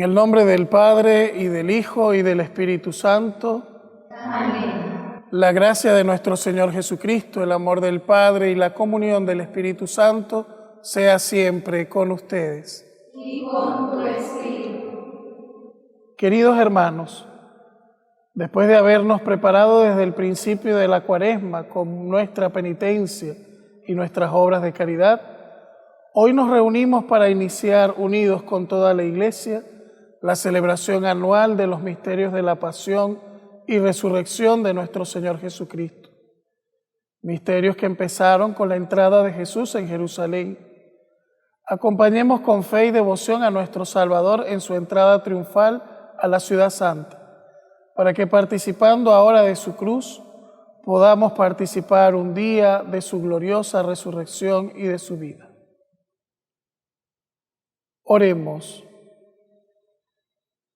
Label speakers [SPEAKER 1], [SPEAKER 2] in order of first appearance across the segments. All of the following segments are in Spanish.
[SPEAKER 1] el nombre del Padre, y del Hijo, y del Espíritu Santo.
[SPEAKER 2] Amén.
[SPEAKER 1] La gracia de nuestro Señor Jesucristo, el amor del Padre y la comunión del Espíritu Santo sea siempre con ustedes.
[SPEAKER 2] Y con tu espíritu.
[SPEAKER 1] Queridos hermanos, después de habernos preparado desde el principio de la Cuaresma con nuestra penitencia y nuestras obras de caridad, hoy nos reunimos para iniciar, unidos con toda la Iglesia, la celebración anual de los misterios de la pasión y resurrección de nuestro Señor Jesucristo. Misterios que empezaron con la entrada de Jesús en Jerusalén. Acompañemos con fe y devoción a nuestro Salvador en su entrada triunfal a la ciudad santa, para que participando ahora de su cruz, podamos participar un día de su gloriosa resurrección y de su vida. Oremos.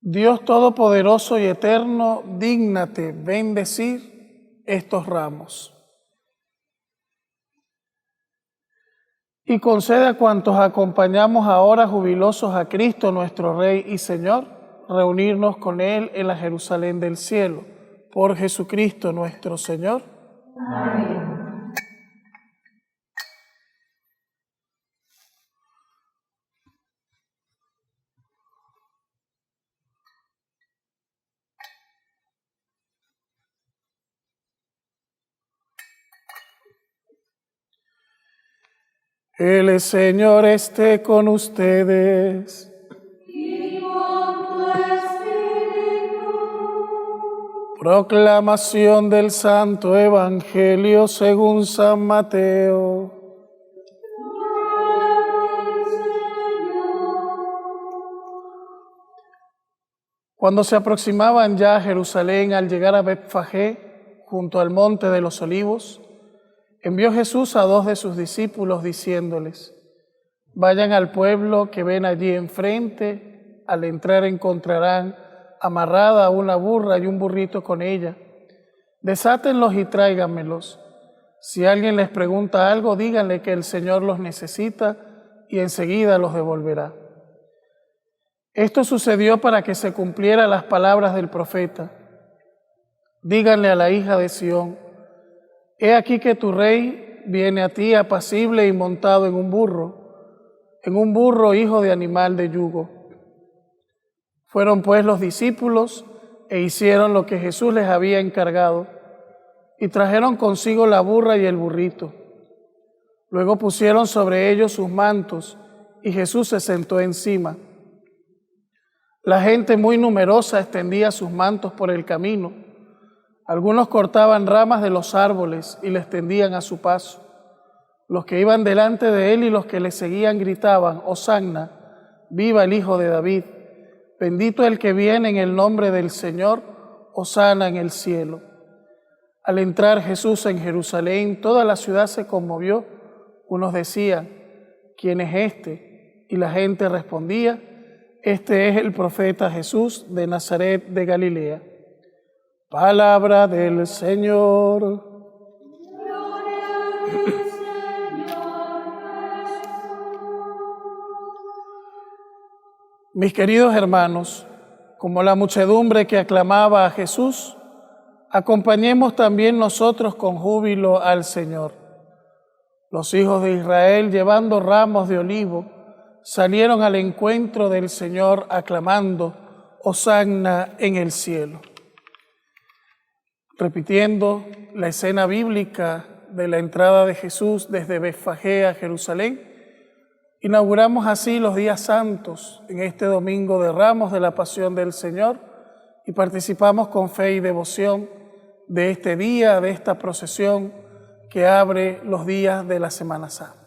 [SPEAKER 1] Dios Todopoderoso y Eterno, dígnate bendecir estos ramos. Y concede a cuantos acompañamos ahora jubilosos a Cristo nuestro Rey y Señor, reunirnos con Él en la Jerusalén del cielo. Por Jesucristo nuestro Señor.
[SPEAKER 2] Amén.
[SPEAKER 1] El Señor esté con ustedes.
[SPEAKER 2] Y con tu espíritu.
[SPEAKER 1] Proclamación del Santo Evangelio según San Mateo. Cuando se aproximaban ya a Jerusalén, al llegar a Betfagé, junto al monte de los Olivos, envió Jesús a 2 de sus discípulos diciéndoles: vayan al pueblo que ven allí enfrente, al entrar encontrarán amarrada una burra y un burrito con ella. Desátenlos y tráiganmelos. Si alguien les pregunta algo, díganle que el Señor los necesita y enseguida los devolverá. Esto sucedió para que se cumplieran las palabras del profeta. Díganle a la hija de Sión: he aquí que tu rey viene a ti apacible y montado en un burro hijo de animal de yugo. Fueron pues los discípulos e hicieron lo que Jesús les había encargado, y trajeron consigo la burra y el burrito. Luego pusieron sobre ellos sus mantos, y Jesús se sentó encima. La gente muy numerosa extendía sus mantos por el camino. Algunos cortaban ramas de los árboles y les tendían a su paso. Los que iban delante de él y los que le seguían gritaban: Hosanna, viva el Hijo de David, bendito el que viene en el nombre del Señor, Hosanna en el cielo. Al entrar Jesús en Jerusalén, toda la ciudad se conmovió. Unos decían: ¿quién es este? Y la gente respondía: este es el profeta Jesús de Nazaret de Galilea. Palabra del Señor.
[SPEAKER 2] Gloria a ti, Señor Jesús.
[SPEAKER 1] Mis queridos hermanos, como la muchedumbre que aclamaba a Jesús, acompañemos también nosotros con júbilo al Señor. Los hijos de Israel, llevando ramos de olivo, salieron al encuentro del Señor aclamando: Hosanna en el cielo. Repitiendo la escena bíblica de la entrada de Jesús desde Betfagé a Jerusalén, inauguramos así los días santos en este domingo de Ramos de la Pasión del Señor y participamos con fe y devoción de este día, de esta procesión que abre los días de la Semana Santa.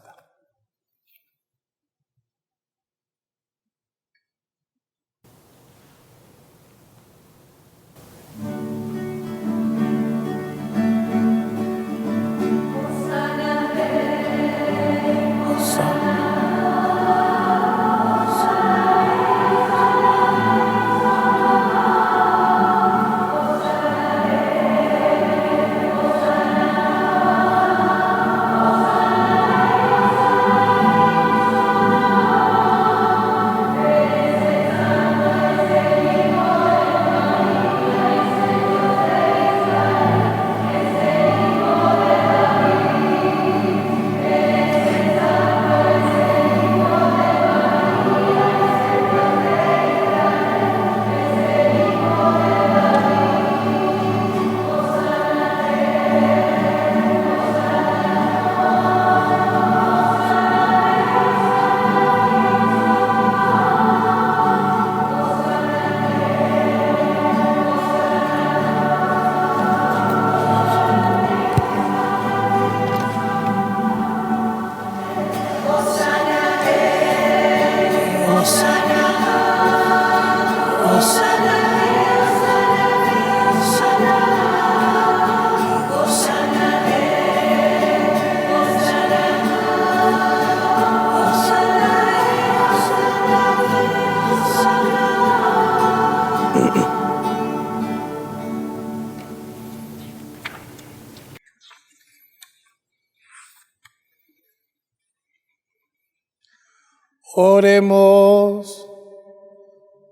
[SPEAKER 1] Oremos.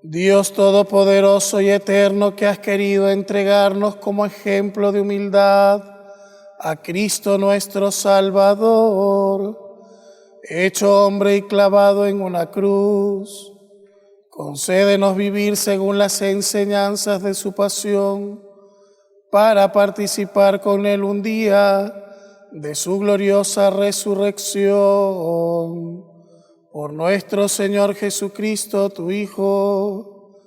[SPEAKER 1] Dios Todopoderoso y Eterno, que has querido entregarnos como ejemplo de humildad a Cristo nuestro Salvador, hecho hombre y clavado en una cruz, concédenos vivir según las enseñanzas de su pasión, para participar con Él un día de su gloriosa resurrección. Por nuestro Señor Jesucristo, tu Hijo,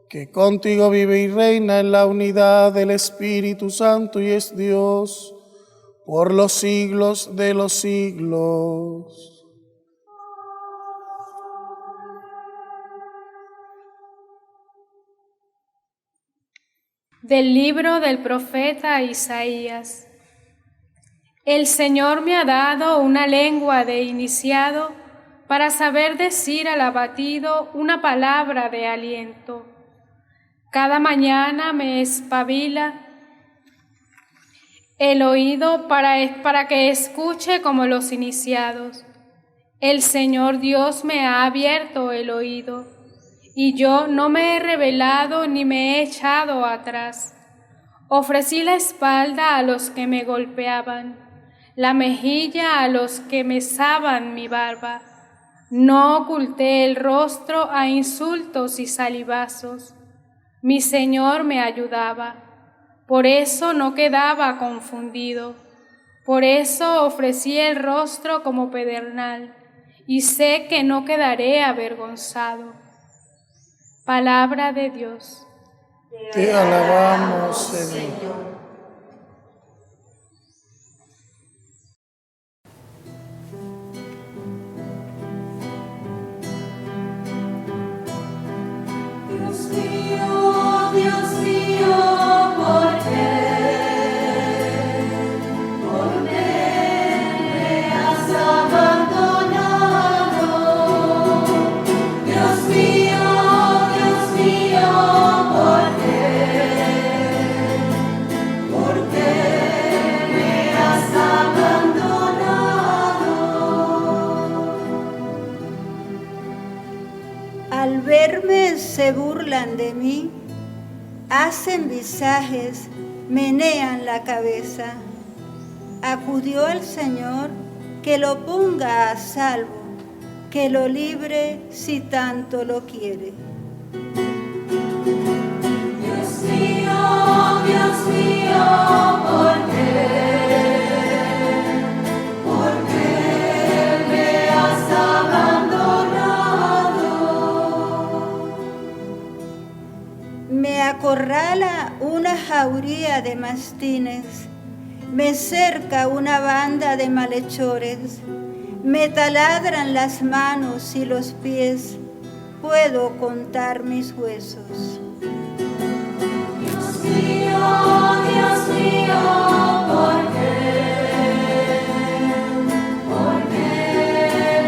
[SPEAKER 1] que contigo vive y reina en la unidad del Espíritu Santo y es Dios por los siglos de los siglos.
[SPEAKER 3] Del libro del profeta Isaías. El Señor me ha dado una lengua de iniciado para saber decir al abatido una palabra de aliento. Cada mañana me espabila el oído para que escuche como los iniciados. El Señor Dios me ha abierto el oído, y yo no me he rebelado ni me he echado atrás. Ofrecí la espalda a los que me golpeaban, la mejilla a los que mesaban mi barba. No oculté el rostro a insultos y salivazos. Mi Señor me ayudaba, por eso no quedaba confundido. Por eso ofrecí el rostro como pedernal, y sé que no quedaré avergonzado. Palabra de Dios.
[SPEAKER 1] Te alabamos, Señor.
[SPEAKER 2] Dios mío, ¿por qué me has abandonado? Dios mío, ¿por qué me has abandonado?
[SPEAKER 4] Al verme se burlan de mí, hacen visajes, menean la cabeza. Acudió al Señor, que lo ponga a salvo, que lo libre si tanto lo quiere.
[SPEAKER 2] Dios mío, ¿por qué me has abandonado?
[SPEAKER 4] Me acorrala una jauría de mastines, me cerca una banda de malhechores, me taladran las manos y los pies, puedo contar mis huesos.
[SPEAKER 2] Dios mío, ¿por qué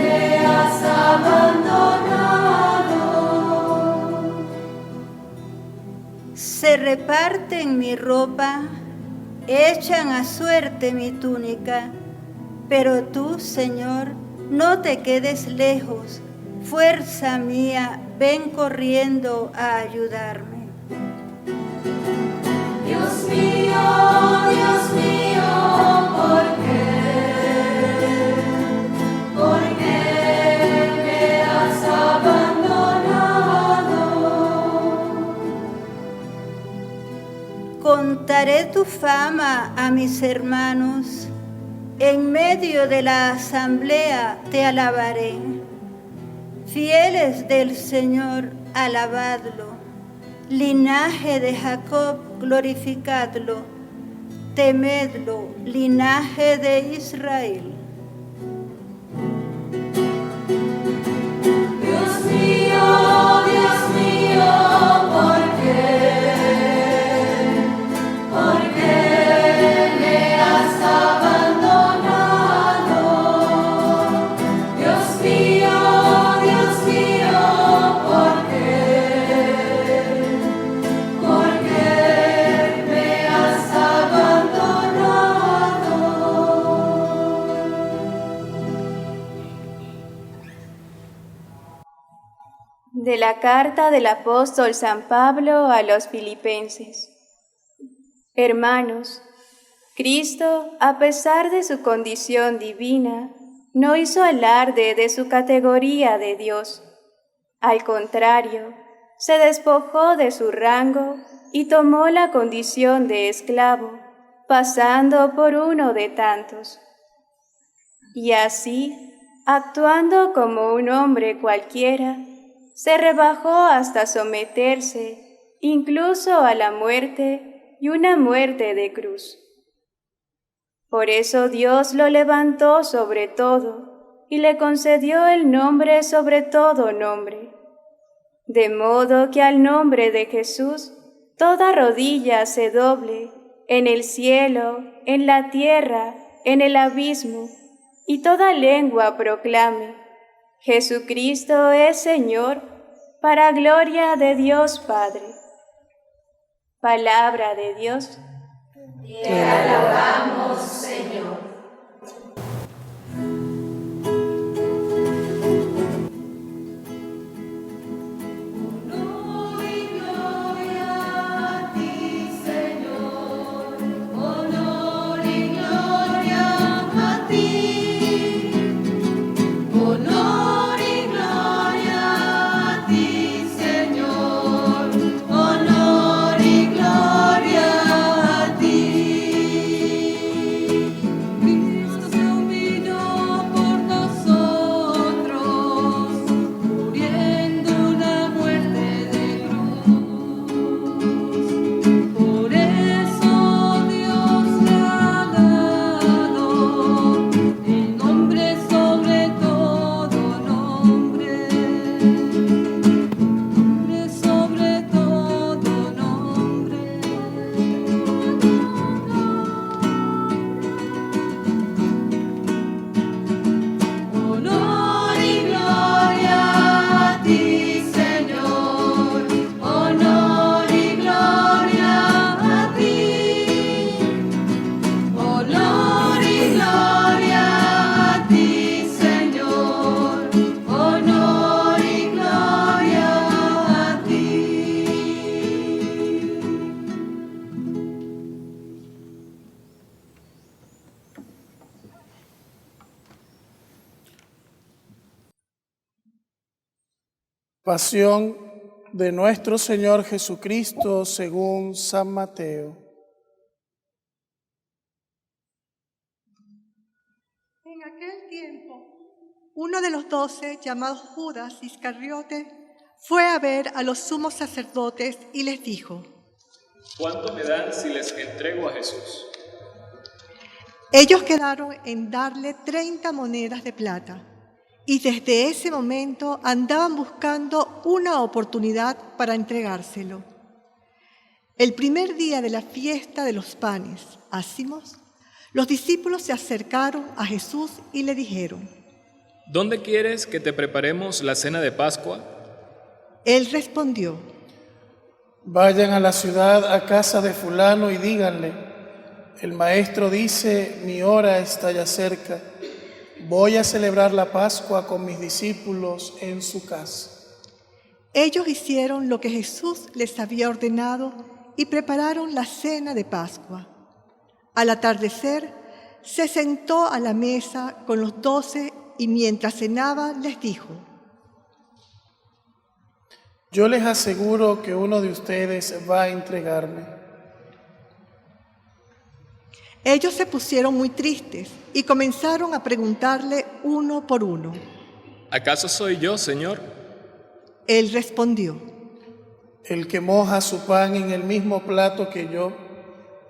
[SPEAKER 2] me has abandonado?
[SPEAKER 4] Se reparten mi ropa, echan a suerte mi túnica, pero tú, Señor, no te quedes lejos. Fuerza mía, ven corriendo a ayudarme.
[SPEAKER 2] Dios mío, ¿por qué me has abandonado?
[SPEAKER 4] Contaré tu fama a mis hermanos, en medio de la asamblea te alabaré. Fieles del Señor, alabadlo. Linaje de Jacob, glorificadlo. Temedlo, linaje de Israel.
[SPEAKER 2] Dios mío, ¿por qué me has abandonado? Dios mío, ¿por qué me has abandonado?
[SPEAKER 5] De la carta del apóstol San Pablo a los Filipenses. Hermanos, Cristo, a pesar de su condición divina, no hizo alarde de su categoría de Dios. Al contrario, se despojó de su rango y tomó la condición de esclavo, pasando por uno de tantos. Y así, actuando como un hombre cualquiera, se rebajó hasta someterse, incluso a la muerte y una muerte de cruz. Por eso Dios lo levantó sobre todo y le concedió el nombre sobre todo nombre, de modo que al nombre de Jesús toda rodilla se doble, en el cielo, en la tierra, en el abismo, y toda lengua proclame: Jesucristo es Señor, para gloria de Dios Padre. Palabra de Dios.
[SPEAKER 2] Te alabamos, Señor. Honor y gloria a ti, Señor. Honor y gloria a ti. Honor y gloria a ti, Señor. Honor y gloria a ti. Cristo se humilló por nosotros, muriendo una muerte de cruz. Por eso Dios le ha dado el nombre sobre todo nombre, nombre sobre todo nombre. Honor y gloria a ti, Señor. Honor y gloria a ti. Honor y gloria a ti, Señor. Honor y gloria a ti.
[SPEAKER 1] Pasión de nuestro Señor Jesucristo según San Mateo.
[SPEAKER 6] En aquel tiempo, uno de los 12, llamado Judas Iscariote, fue a ver a los sumos sacerdotes y les dijo:
[SPEAKER 7] ¿Cuánto me dan si les entrego a Jesús?
[SPEAKER 6] Ellos quedaron en darle 30 monedas de plata, y desde ese momento andaban buscando una oportunidad para entregárselo. El primer día de la fiesta de los panes, Ácimos, los discípulos se acercaron a Jesús y le dijeron:
[SPEAKER 7] ¿Dónde quieres que te preparemos la cena de Pascua?
[SPEAKER 6] Él respondió:
[SPEAKER 1] Vayan a la ciudad, a casa de fulano, y díganle: el maestro dice, mi hora está ya cerca. Voy a celebrar la Pascua con mis discípulos en su casa.
[SPEAKER 6] Ellos hicieron lo que Jesús les había ordenado y prepararon la cena de Pascua. Al atardecer, se sentó a la mesa con los 12 y mientras cenaba les dijo:
[SPEAKER 1] Yo les aseguro que uno de ustedes va a entregarme.
[SPEAKER 6] Ellos se pusieron muy tristes y comenzaron a preguntarle uno por uno.
[SPEAKER 7] ¿Acaso soy yo, Señor?
[SPEAKER 6] Él respondió:
[SPEAKER 1] El que moja su pan en el mismo plato que yo,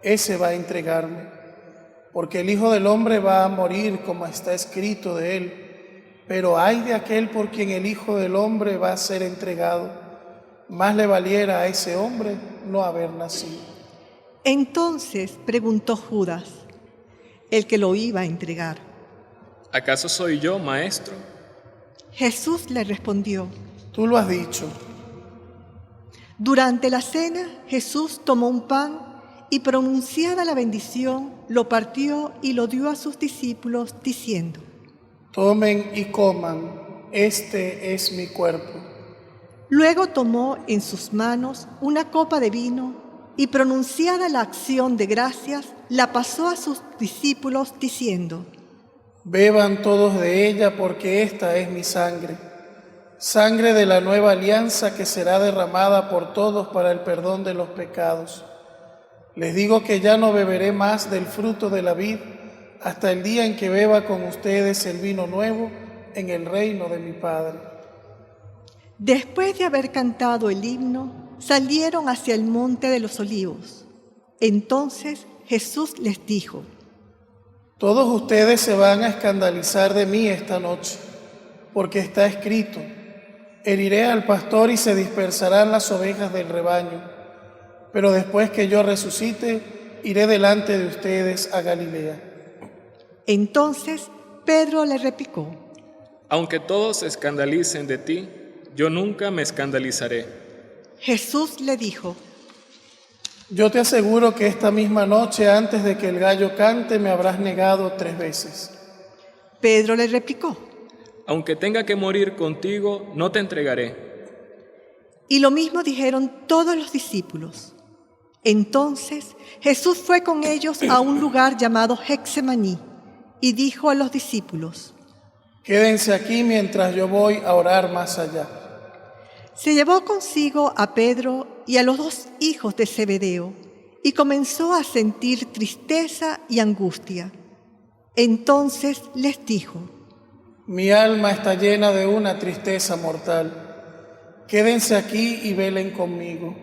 [SPEAKER 1] ese va a entregarme. Porque el Hijo del Hombre va a morir como está escrito de él. Pero ay de aquel por quien el Hijo del Hombre va a ser entregado. Más le valiera a ese hombre no haber nacido.
[SPEAKER 6] Entonces preguntó Judas, el que lo iba a entregar:
[SPEAKER 7] ¿Acaso soy yo, Maestro?
[SPEAKER 6] Jesús le respondió:
[SPEAKER 1] Tú lo has dicho.
[SPEAKER 6] Durante la cena, Jesús tomó un pan y, pronunciada la bendición, lo partió y lo dio a sus discípulos, diciendo:
[SPEAKER 1] Tomen y coman, este es mi cuerpo.
[SPEAKER 6] Luego tomó en sus manos una copa de vino y, pronunciada la acción de gracias, la pasó a sus discípulos diciendo:
[SPEAKER 1] Beban todos de ella porque esta es mi sangre, sangre de la nueva alianza que será derramada por todos para el perdón de los pecados. Les digo que ya no beberé más del fruto de la vid hasta el día en que beba con ustedes el vino nuevo en el reino de mi Padre.
[SPEAKER 6] Después de haber cantado el himno, salieron hacia el monte de los Olivos. Entonces Jesús les dijo:
[SPEAKER 1] Todos ustedes se van a escandalizar de mí esta noche, porque está escrito: heriré al pastor y se dispersarán las ovejas del rebaño. Pero después que yo resucite, iré delante de ustedes a Galilea.
[SPEAKER 6] Entonces Pedro le replicó:
[SPEAKER 7] Aunque todos se escandalicen de ti, yo nunca me escandalizaré.
[SPEAKER 6] Jesús le dijo:
[SPEAKER 1] Yo te aseguro que esta misma noche, antes de que el gallo cante, me habrás negado 3 veces.
[SPEAKER 6] Pedro le replicó:
[SPEAKER 7] Aunque tenga que morir contigo, no te entregaré.
[SPEAKER 6] Y lo mismo dijeron todos los discípulos. Entonces Jesús fue con ellos a un lugar llamado Getsemaní y dijo a los discípulos:
[SPEAKER 1] Quédense aquí mientras yo voy a orar más allá.
[SPEAKER 6] Se llevó consigo a Pedro y a los 2 hijos de Zebedeo y comenzó a sentir tristeza y angustia. Entonces les dijo:
[SPEAKER 1] Mi alma está llena de una tristeza mortal. Quédense aquí y velen conmigo.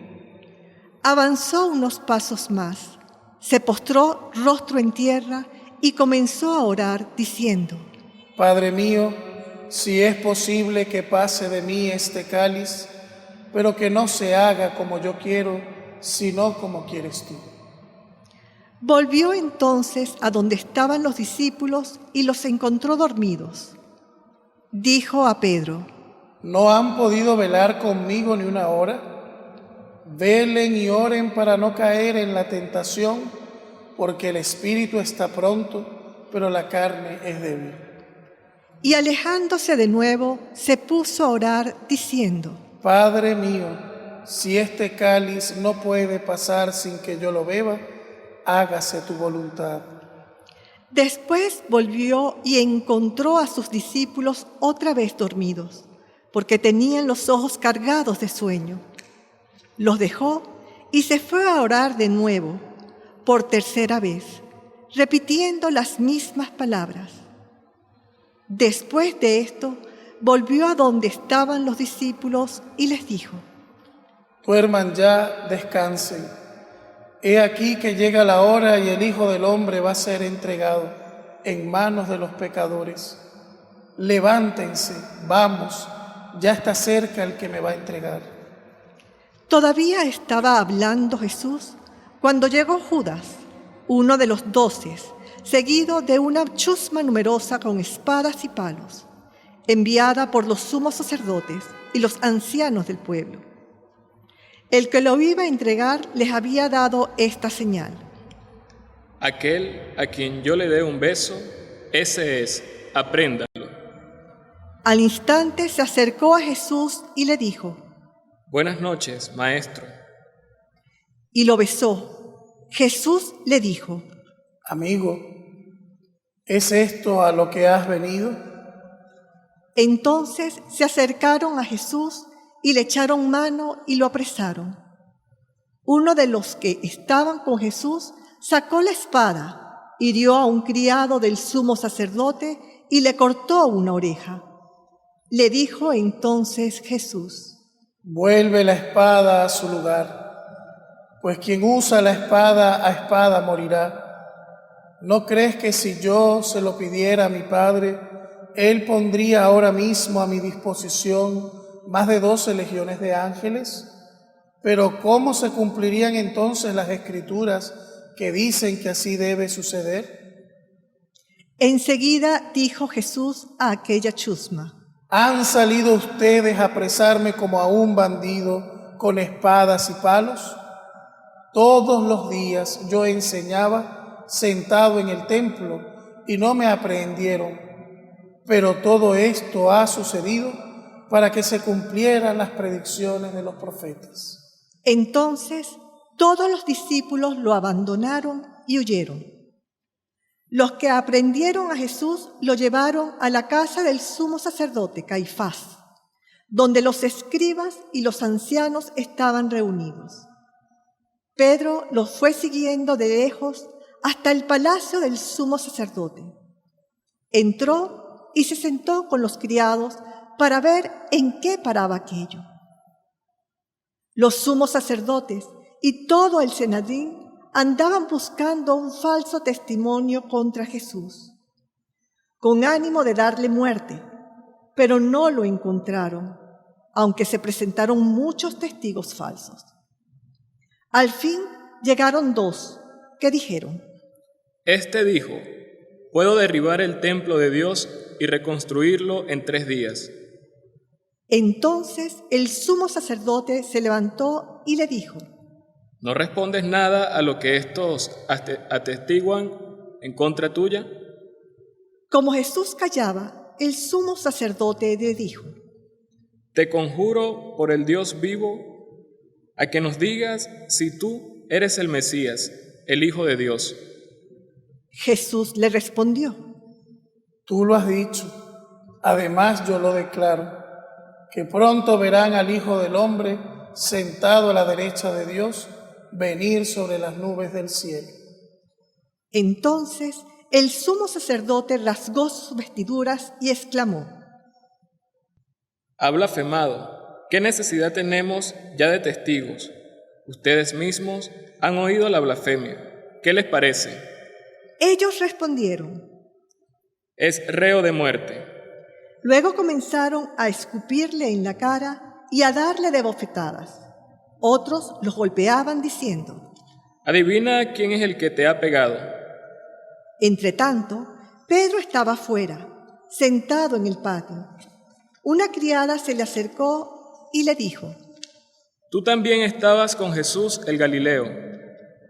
[SPEAKER 6] Avanzó unos pasos más, se postró rostro en tierra y comenzó a orar diciendo:
[SPEAKER 1] Padre mío, si es posible que pase de mí este cáliz, pero que no se haga como yo quiero, sino como quieres tú.
[SPEAKER 6] Volvió entonces a donde estaban los discípulos y los encontró dormidos. Dijo a Pedro:
[SPEAKER 1] ¿No han podido velar conmigo ni una hora? Velen y oren para no caer en la tentación, porque el espíritu está pronto, pero la carne es débil.
[SPEAKER 6] Y alejándose de nuevo, se puso a orar diciendo:
[SPEAKER 1] Padre mío, si este cáliz no puede pasar sin que yo lo beba, hágase tu voluntad.
[SPEAKER 6] Después volvió y encontró a sus discípulos otra vez dormidos, porque tenían los ojos cargados de sueño. Los dejó y se fue a orar de nuevo, por 3ª vez, repitiendo las mismas palabras. Después de esto, volvió a donde estaban los discípulos y les dijo:
[SPEAKER 1] Duerman ya, descansen. He aquí que llega la hora y el Hijo del Hombre va a ser entregado en manos de los pecadores. Levántense, vamos, ya está cerca el que me va a entregar.
[SPEAKER 6] Todavía estaba hablando Jesús cuando llegó Judas, uno de los 12, seguido de una chusma numerosa con espadas y palos, enviada por los sumos sacerdotes y los ancianos del pueblo. El que lo iba a entregar les había dado esta señal:
[SPEAKER 7] Aquel a quien yo le dé un beso, ese es, apréndalo.
[SPEAKER 6] Al instante se acercó a Jesús y le dijo:
[SPEAKER 7] Buenas noches, maestro.
[SPEAKER 6] Y lo besó. Jesús le dijo:
[SPEAKER 1] Amigo, ¿es esto a lo que has venido?
[SPEAKER 6] Entonces se acercaron a Jesús y le echaron mano y lo apresaron. Uno de los que estaban con Jesús sacó la espada, hirió a un criado del sumo sacerdote y le cortó una oreja. Le dijo entonces Jesús:
[SPEAKER 1] Vuelve la espada a su lugar, pues quien usa la espada a espada morirá. ¿No crees que si yo se lo pidiera a mi Padre, Él pondría ahora mismo a mi disposición más de 12 legiones de ángeles? Pero ¿cómo se cumplirían entonces las Escrituras que dicen que así debe suceder?
[SPEAKER 6] Enseguida dijo Jesús a aquella chusma:
[SPEAKER 1] ¿Han salido ustedes a apresarme como a un bandido con espadas y palos? Todos los días yo enseñaba sentado en el templo y no me aprehendieron. Pero todo esto ha sucedido para que se cumplieran las predicciones de los profetas.
[SPEAKER 6] Entonces todos los discípulos lo abandonaron y huyeron. Los que aprendieron a Jesús lo llevaron a la casa del sumo sacerdote Caifás, donde los escribas y los ancianos estaban reunidos. Pedro los fue siguiendo de lejos hasta el palacio del sumo sacerdote. Entró y se sentó con los criados para ver en qué paraba aquello. Los sumos sacerdotes y todo el Sanedrín andaban buscando un falso testimonio contra Jesús, con ánimo de darle muerte, pero no lo encontraron, aunque se presentaron muchos testigos falsos. Al fin llegaron dos que dijeron:
[SPEAKER 7] Este dijo, puedo derribar el templo de Dios y reconstruirlo en 3 días.
[SPEAKER 6] Entonces el sumo sacerdote se levantó y le dijo:
[SPEAKER 7] ¿No respondes nada a lo que estos atestiguan en contra tuya?
[SPEAKER 6] Como Jesús callaba, el sumo sacerdote le dijo:
[SPEAKER 7] Te conjuro por el Dios vivo a que nos digas si tú eres el Mesías, el Hijo de Dios.
[SPEAKER 6] Jesús le respondió:
[SPEAKER 1] Tú lo has dicho. Además yo lo declaro, que pronto verán al Hijo del Hombre sentado a la derecha de Dios, venir sobre las nubes del cielo.
[SPEAKER 6] Entonces el sumo sacerdote rasgó sus vestiduras y exclamó:
[SPEAKER 7] Ha blasfemado. ¿Qué necesidad tenemos ya de testigos? Ustedes mismos han oído la blasfemia. ¿Qué les parece?
[SPEAKER 6] Ellos respondieron:
[SPEAKER 7] Es reo de muerte.
[SPEAKER 6] Luego comenzaron a escupirle en la cara y a darle de bofetadas. Otros los golpeaban diciendo:
[SPEAKER 7] Adivina quién es el que te ha pegado.
[SPEAKER 6] Entretanto, Pedro estaba afuera, sentado en el patio. Una criada se le acercó y le dijo:
[SPEAKER 7] Tú también estabas con Jesús el Galileo.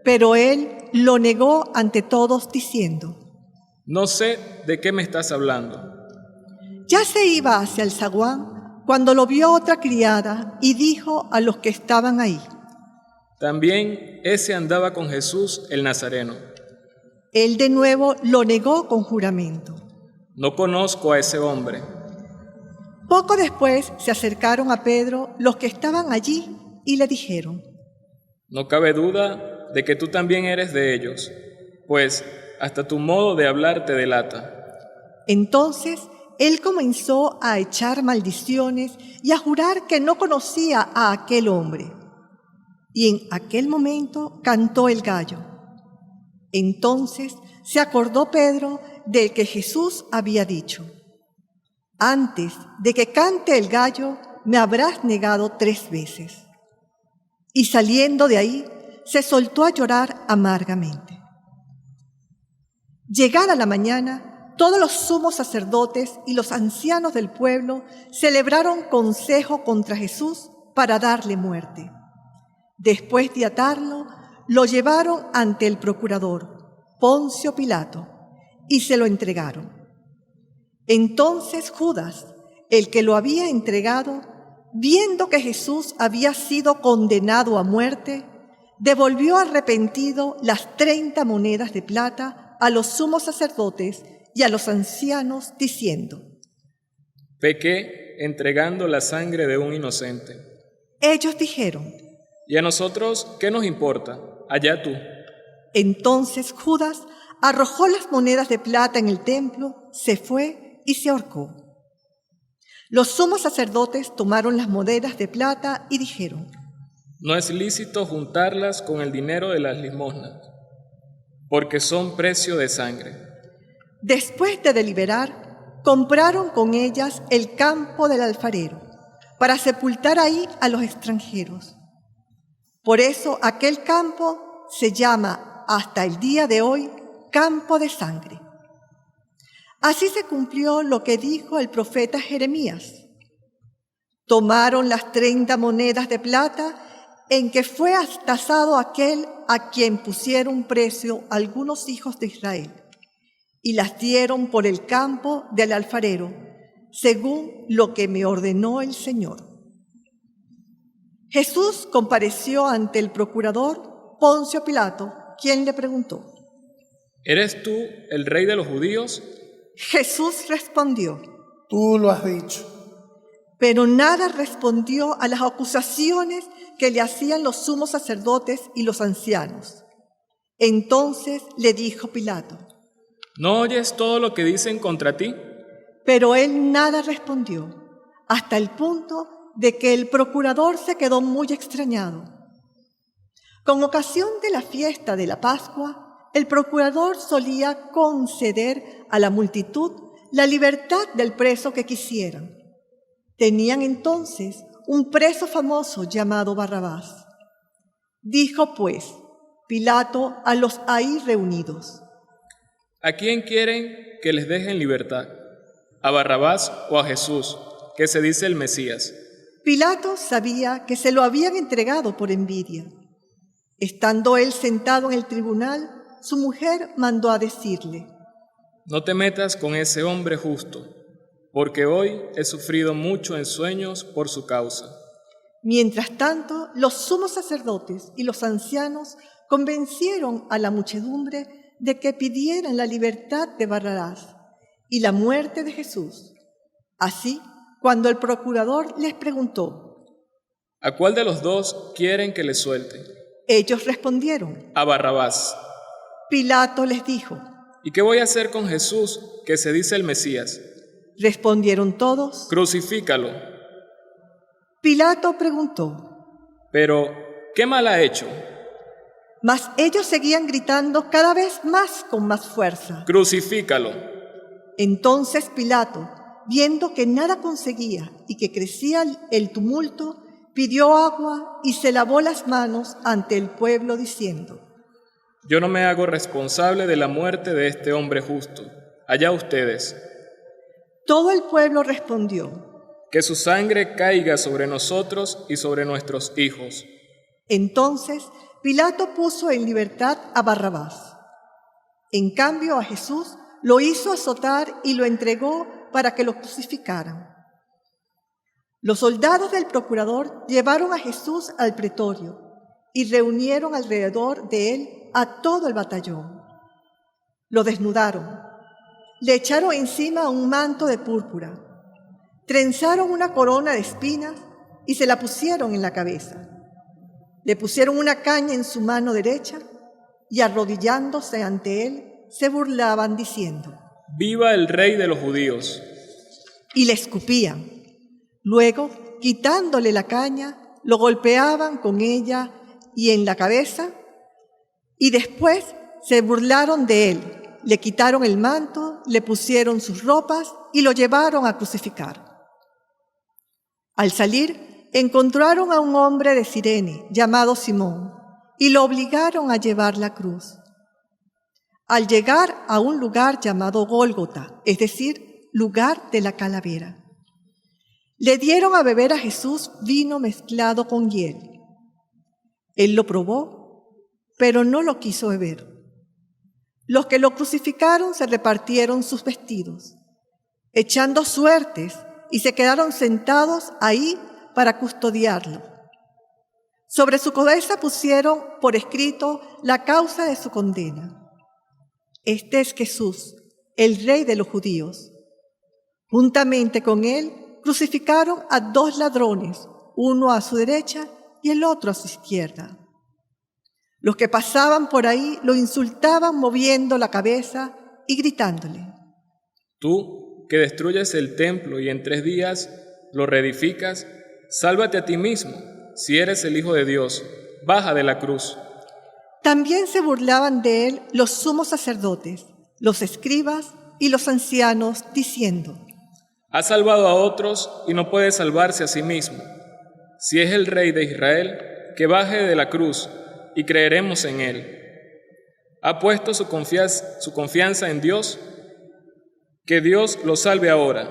[SPEAKER 6] Pero él lo negó ante todos diciendo:
[SPEAKER 7] No sé de qué me estás hablando.
[SPEAKER 6] Ya se iba hacia el zaguán cuando lo vio otra criada y dijo a los que estaban ahí:
[SPEAKER 7] También ese andaba con Jesús el Nazareno.
[SPEAKER 6] Él de nuevo lo negó con juramento:
[SPEAKER 7] No conozco a ese hombre.
[SPEAKER 6] Poco después se acercaron a Pedro los que estaban allí y le dijeron:
[SPEAKER 7] No cabe duda de que tú también eres de ellos, pues hasta tu modo de hablar te delata.
[SPEAKER 6] Entonces él comenzó a echar maldiciones y a jurar que no conocía a aquel hombre. Y en aquel momento cantó el gallo. Entonces se acordó Pedro del que Jesús había dicho: Antes de que cante el gallo, me habrás negado 3 veces. Y saliendo de ahí, se soltó a llorar amargamente. Llegada la mañana, todos los sumos sacerdotes y los ancianos del pueblo celebraron consejo contra Jesús para darle muerte. Después de atarlo, lo llevaron ante el procurador, Poncio Pilato, y se lo entregaron. Entonces Judas, el que lo había entregado, viendo que Jesús había sido condenado a muerte, devolvió arrepentido las 30 monedas de plata a los sumos sacerdotes y a los ancianos, diciendo:
[SPEAKER 7] Pequé entregando la sangre de un inocente.
[SPEAKER 6] Ellos dijeron:
[SPEAKER 7] ¿Y a nosotros qué nos importa? Allá tú.
[SPEAKER 6] Entonces Judas arrojó las monedas de plata en el templo, se fue y se ahorcó. Los sumos sacerdotes tomaron las monedas de plata y dijeron:
[SPEAKER 7] No es lícito juntarlas con el dinero de las limosnas, porque son precio de sangre.
[SPEAKER 6] Después de deliberar, compraron con ellas el campo del alfarero, para sepultar ahí a los extranjeros. Por eso aquel campo se llama hasta el día de hoy Campo de Sangre. Así se cumplió lo que dijo el profeta Jeremías. Tomaron las 30 monedas de plata en que fue tasado aquel a quien pusieron precio algunos hijos de Israel, y las dieron por el campo del alfarero, según lo que me ordenó el Señor. Jesús compareció ante el procurador Poncio Pilato, quien le preguntó:
[SPEAKER 7] ¿Eres tú el rey de los judíos?
[SPEAKER 6] Jesús respondió:
[SPEAKER 1] Tú lo has dicho.
[SPEAKER 6] Pero nada respondió a las acusaciones que le hacían los sumos sacerdotes y los ancianos. Entonces le dijo Pilato:
[SPEAKER 7] ¿No oyes todo lo que dicen contra ti?
[SPEAKER 6] Pero él nada respondió, hasta el punto de que el procurador se quedó muy extrañado. Con ocasión de la fiesta de la Pascua, el procurador solía conceder a la multitud la libertad del preso que quisieran. Tenían entonces un preso famoso llamado Barrabás. Dijo pues Pilato a los ahí reunidos:
[SPEAKER 7] ¿A quién quieren que les dejen libertad? ¿A Barrabás o a Jesús, que se dice el Mesías?
[SPEAKER 6] Pilato sabía que se lo habían entregado por envidia. Estando él sentado en el tribunal, su mujer mandó a decirle:
[SPEAKER 7] No te metas con ese hombre justo, porque hoy he sufrido mucho en sueños por su causa.
[SPEAKER 6] Mientras tanto, los sumos sacerdotes y los ancianos convencieron a la muchedumbre de que pidieran la libertad de Barrabás y la muerte de Jesús. Así, cuando el procurador les preguntó:
[SPEAKER 7] ¿A cuál de los dos quieren que les suelte?
[SPEAKER 6] Ellos respondieron:
[SPEAKER 7] A Barrabás.
[SPEAKER 6] Pilato les dijo:
[SPEAKER 7] ¿Y qué voy a hacer con Jesús, que se dice el Mesías?
[SPEAKER 6] Respondieron todos:
[SPEAKER 7] Crucifícalo.
[SPEAKER 6] Pilato preguntó:
[SPEAKER 7] Pero, ¿qué mal ha hecho?
[SPEAKER 6] Mas ellos seguían gritando cada vez más con más fuerza:
[SPEAKER 7] Crucifícalo.
[SPEAKER 6] Entonces Pilato, viendo que nada conseguía y que crecía el tumulto, pidió agua y se lavó las manos ante el pueblo diciendo:
[SPEAKER 7] Yo no me hago responsable de la muerte de este hombre justo. Allá ustedes.
[SPEAKER 6] Todo el pueblo respondió:
[SPEAKER 7] Que su sangre caiga sobre nosotros y sobre nuestros hijos.
[SPEAKER 6] Entonces Pilato puso en libertad a Barrabás. En cambio a Jesús lo hizo azotar y lo entregó para que lo crucificaran. Los soldados del procurador llevaron a Jesús al pretorio y reunieron alrededor de él a todo el batallón. Lo desnudaron, le echaron encima un manto de púrpura, trenzaron una corona de espinas y se la pusieron en la cabeza. Le pusieron una caña en su mano derecha y arrodillándose ante él, se burlaban diciendo:
[SPEAKER 7] ¡Viva el rey de los judíos!
[SPEAKER 6] Y le escupían. Luego, quitándole la caña, lo golpeaban con ella y en la cabeza, y después se burlaron de él, le quitaron el manto, le pusieron sus ropas y lo llevaron a crucificar. Al salir, encontraron a un hombre de Cirene llamado Simón y lo obligaron a llevar la cruz. Al llegar a un lugar llamado Gólgota, es decir, lugar de la calavera, le dieron a beber a Jesús vino mezclado con hiel. Él lo probó, pero no lo quiso beber. Los que lo crucificaron se repartieron sus vestidos, echando suertes, y se quedaron sentados ahí para custodiarlo. Sobre su cabeza pusieron por escrito la causa de su condena: Este es Jesús, el Rey de los judíos. Juntamente con él crucificaron a 2 ladrones, uno a su derecha y el otro a su izquierda. Los que pasaban por ahí lo insultaban moviendo la cabeza y gritándole:
[SPEAKER 7] Tú, que destruyes el templo y en 3 días lo reedificas, sálvate a ti mismo. Si eres el Hijo de Dios, baja de la cruz.
[SPEAKER 6] También se burlaban de él los sumos sacerdotes, los escribas y los ancianos, diciendo:
[SPEAKER 7] Ha salvado a otros y no puede salvarse a sí mismo. Si es el Rey de Israel, que baje de la cruz y creeremos en él. Ha puesto su confianza en Dios. Que Dios lo salve ahora,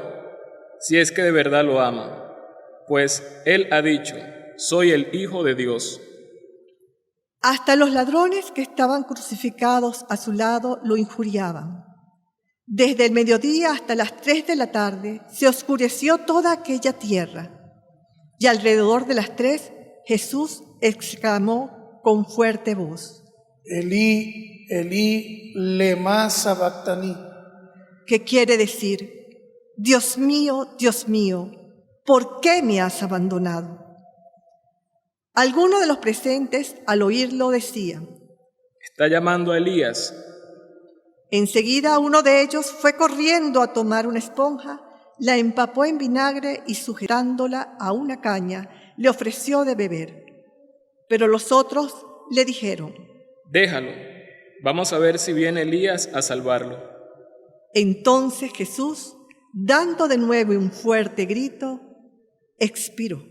[SPEAKER 7] si es que de verdad lo ama, pues él ha dicho: soy el Hijo de Dios.
[SPEAKER 6] Hasta los ladrones que estaban crucificados a su lado lo injuriaban. Desde el mediodía hasta las 3 de la tarde se oscureció toda aquella tierra, y alrededor de las 3 Jesús exclamó con fuerte voz:
[SPEAKER 1] Elí, Elí, lema sabactani,
[SPEAKER 6] que quiere decir: Dios mío, ¿por qué me has abandonado? Algunos de los presentes, al oírlo, decían:
[SPEAKER 7] Está llamando a Elías.
[SPEAKER 6] Enseguida uno de ellos fue corriendo a tomar una esponja, la empapó en vinagre y, sujetándola a una caña, le ofreció de beber. Pero los otros le dijeron:
[SPEAKER 7] Déjalo, vamos a ver si viene Elías a salvarlo.
[SPEAKER 6] Entonces Jesús, dando de nuevo un fuerte grito, expiró.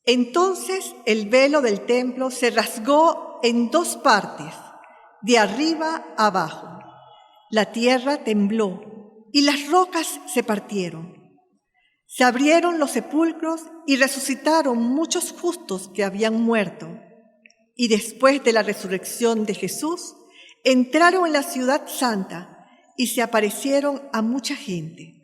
[SPEAKER 6] Entonces el velo del templo se rasgó en 2 partes, de arriba a abajo. La tierra tembló y las rocas se partieron. Se abrieron los sepulcros y resucitaron muchos justos que habían muerto. Y después de la resurrección de Jesús, entraron en la ciudad santa y se aparecieron a mucha gente.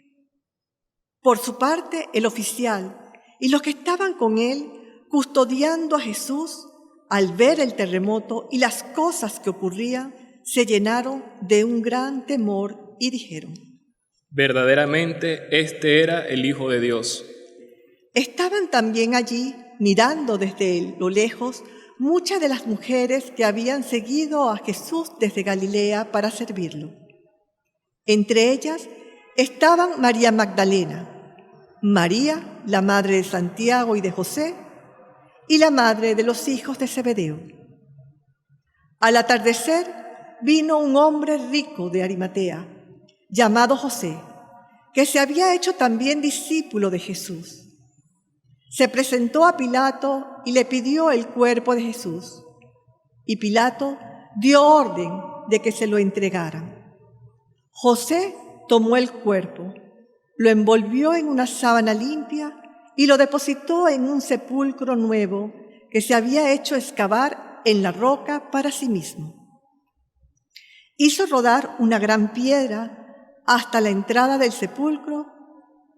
[SPEAKER 6] Por su parte, el oficial y los que estaban con él, custodiando a Jesús, al ver el terremoto y las cosas que ocurrían, se llenaron de un gran temor y dijeron:
[SPEAKER 7] Verdaderamente, este era el Hijo de Dios.
[SPEAKER 6] Estaban también allí, mirando desde lo lejos, muchas de las mujeres que habían seguido a Jesús desde Galilea para servirlo. Entre ellas estaban María Magdalena, María, la madre de Santiago y de José, y la madre de los hijos de Zebedeo. Al atardecer vino un hombre rico de Arimatea, llamado José, que se había hecho también discípulo de Jesús. Se presentó a Pilato y le pidió el cuerpo de Jesús, y Pilato dio orden de que se lo entregaran. José tomó el cuerpo, lo envolvió en una sábana limpia y lo depositó en un sepulcro nuevo que se había hecho excavar en la roca para sí mismo. Hizo rodar una gran piedra hasta la entrada del sepulcro